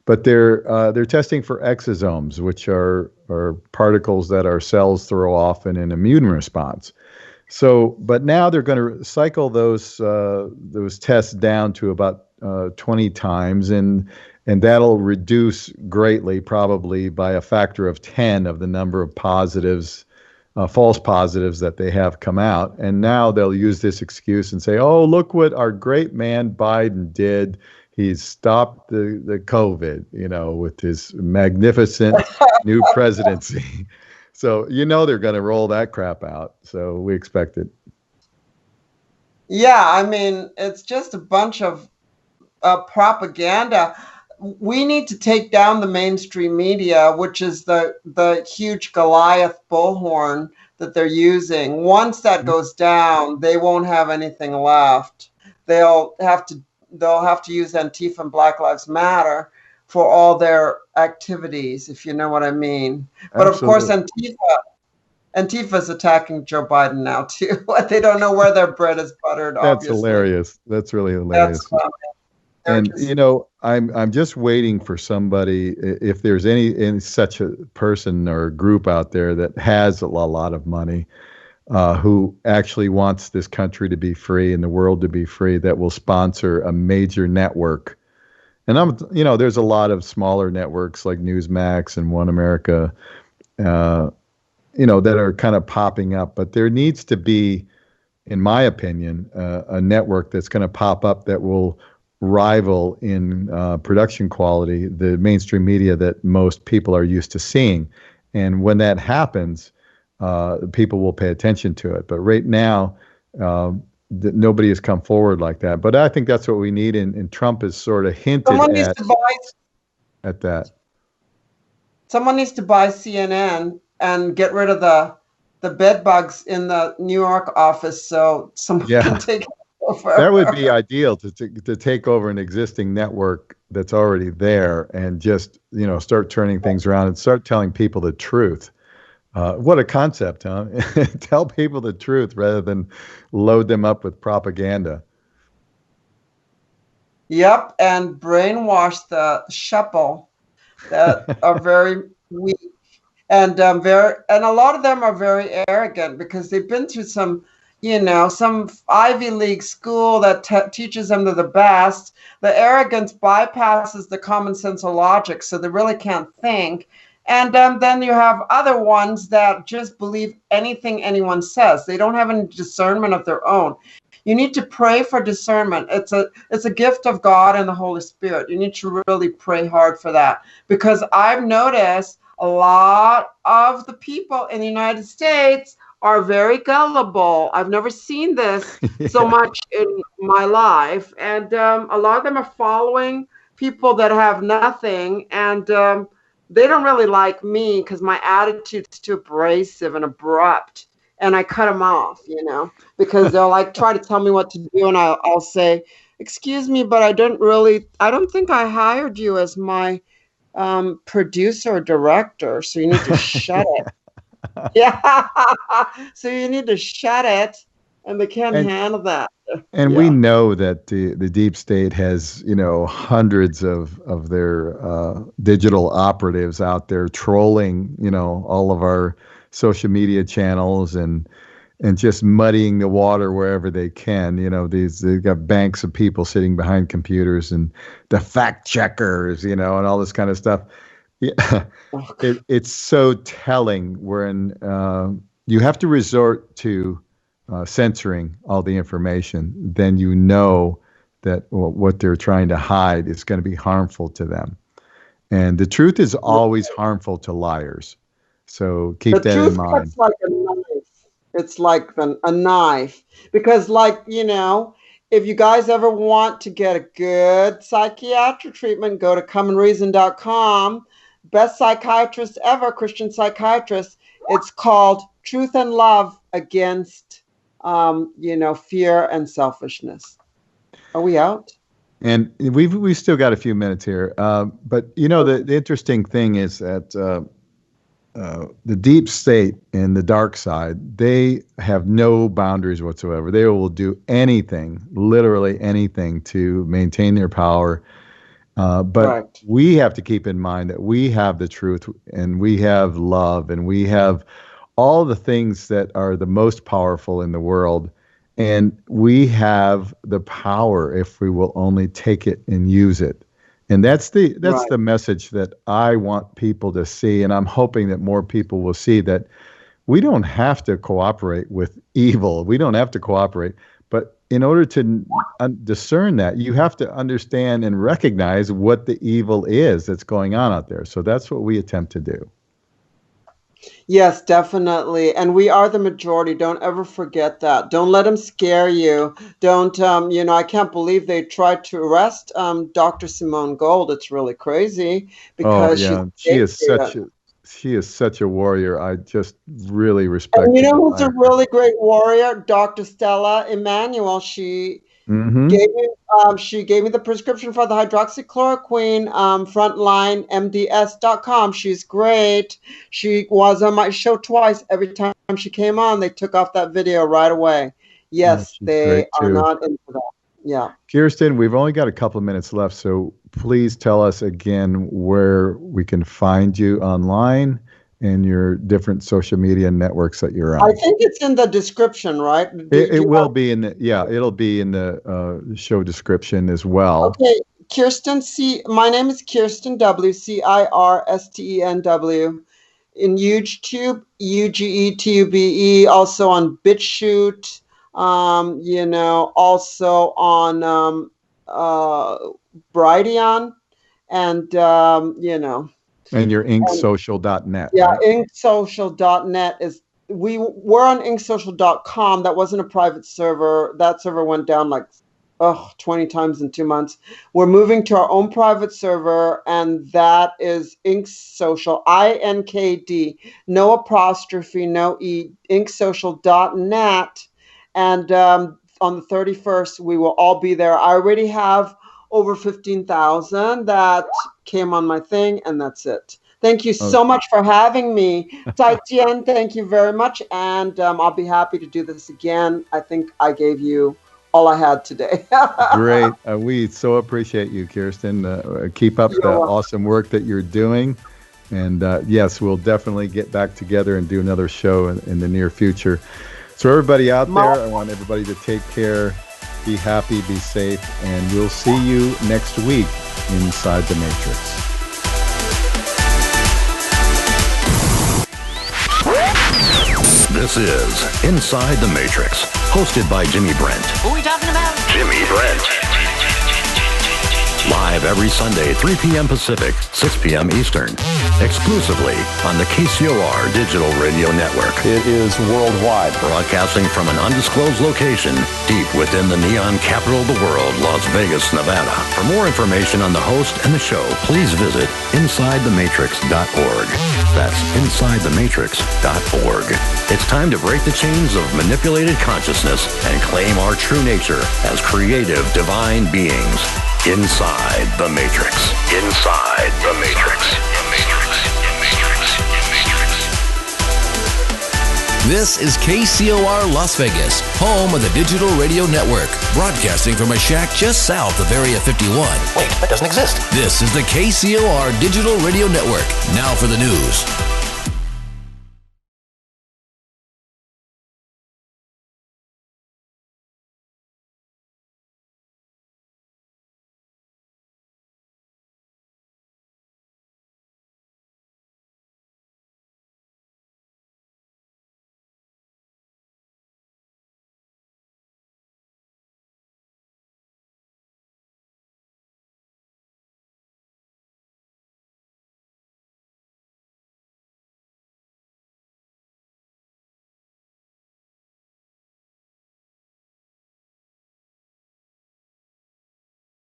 But they're testing for exosomes, which are particles that our cells throw off in an immune response. So, but now they're going to cycle those tests down to about 20 times, and that'll reduce greatly, probably by a factor of 10 of the number of positives, false positives that they have come out. And now they'll use this excuse and say, "Oh, look what our great man Biden did. He's stopped the COVID, with his magnificent new presidency." So, they're going to roll that crap out. So we expect it. Yeah, I mean, it's just a bunch of propaganda. We need to take down the mainstream media, which is the huge Goliath bullhorn that they're using. Once that goes down, they won't have anything left. They'll have to use Antifa and Black Lives Matter for all their activities, if you know what I mean. But Absolutely. of course, Antifa's attacking Joe Biden now too. They don't know where their bread is buttered. That's Obviously, hilarious. That's really hilarious. And I'm just waiting for somebody, if there's any such a person or group out there that has a lot of money, who actually wants this country to be free and the world to be free, that will sponsor a major network. And there's a lot of smaller networks like Newsmax and One America, that are kind of popping up. But there needs to be, in my opinion, a network that's going to pop up that will rival in production quality the mainstream media that most people are used to seeing. And when that happens, people will pay attention to it. But right now, nobody has come forward like that. But I think that's what we need, and Trump has sort of hinted at that. Someone needs to buy CNN and get rid of the bed bugs in the New York office, so someone can take it over. That would be ideal to take over an existing network that's already there and just start turning things around and start telling people the truth. What a concept, huh? Tell people the truth rather than load them up with propaganda. Yep, and brainwash the shekel that are very weak, and and a lot of them are very arrogant because they've been through some, some Ivy League school that teaches them they're the best. The arrogance bypasses the common sense of logic, so they really can't think. And then you have other ones that just believe anything anyone says. They don't have any discernment of their own. You need to pray for discernment. It's a gift of God and the Holy Spirit. You need to really pray hard for that, because I've noticed a lot of the people in the United States are very gullible. I've never seen this so much in my life, and a lot of them are following people that have nothing, and they don't really like me because my attitude's too abrasive and abrupt. And I cut them off, because they'll like try to tell me what to do, and I'll say, "Excuse me, but I don't think I hired you as my producer or director, so you need to shut it." Yeah, so you need to shut it, and they can't handle that. And we know that the deep state has, hundreds of their digital operatives out there trolling, all of our social media channels and just muddying the water wherever they can. They've got banks of people sitting behind computers and the fact checkers, and all this kind of stuff. Yeah. It's so telling when you have to resort to censoring all the information. Then that what they're trying to hide is going to be harmful to them. And the truth is always harmful to liars. So keep that in mind. It's like a knife. It's like a knife. Because, if you guys ever want to get a good psychiatric treatment, go to comeandreason.com. Best psychiatrist ever, Christian psychiatrist. It's called Truth and Love Against, fear and selfishness. Are we out? And we've still got a few minutes here. But, the interesting thing is that the deep state and the dark side, they have no boundaries whatsoever. They will do anything, literally anything, to maintain their power. But we have to keep in mind that we have the truth, and we have love, and we have all the things that are the most powerful in the world. And we have the power if we will only take it and use it. And that's the message that I want people to see. And I'm hoping that more people will see that we don't have to cooperate with evil. We don't have to cooperate. But in order to discern that, you have to understand and recognize what the evil is that's going on out there. So that's what we attempt to do. Yes, definitely. And we are the majority. Don't ever forget that. Don't let them scare you. Don't, I can't believe they tried to arrest Dr. Simone Gold. It's really crazy because she is such a warrior. I just really respect her. And who's a really great warrior? Dr. Stella Emanuel. She gave me the prescription for the hydroxychloroquine, frontlinemds.com. She's great. She was on my show twice. Every time she came on, they took off that video right away. Yes, they are not into that. Yeah. Cirsten, we've only got a couple of minutes left, so please tell us again where we can find you online and your different social media networks that you're on. I think it's in the description, right? It will be in the, it'll be in the show description as well. Okay, my name is Cirsten W, CIRSTENW. In YouTube, UGETUBE, also on BitChute, also on Brighteon, and And your inksocial.net. Yeah, right? inksocial.net we're on inksocial.com. That wasn't a private server. That server went down 20 times in 2 months. We're moving to our own private server, and that is inksocial, INKD, no apostrophe, no E, inksocial.net. And on the 31st, we will all be there. I already have over 15,000 that came on my thing, and that's it. Thank you so much for having me. Taitian, thank you very much, and I'll be happy to do this again. I think I gave you all I had today. Great. We so appreciate you, Kirsten. Keep up the awesome work that you're doing. And yes, we'll definitely get back together and do another show in the near future. So everybody out there, I want everybody to take care, be happy, be safe, and we'll see you next week inside the Matrix. This is Inside the Matrix, hosted by Jimmy Brent. Who are we talking about? Jimmy Brent. Live every Sunday, 3 p.m. Pacific, 6 p.m. Eastern. Exclusively on the KCOR Digital Radio Network. It is worldwide. Broadcasting from an undisclosed location deep within the neon capital of the world, Las Vegas, Nevada. For more information on the host and the show, please visit InsideTheMatrix.org. That's InsideTheMatrix.org. It's time to break the chains of manipulated consciousness and claim our true nature as creative, divine beings. Inside the Matrix. Inside the Matrix. This is KCOR Las Vegas, home of the Digital Radio Network, broadcasting from a shack just south of Area 51. Wait, that doesn't exist. This is the KCOR Digital Radio Network. Now for the news.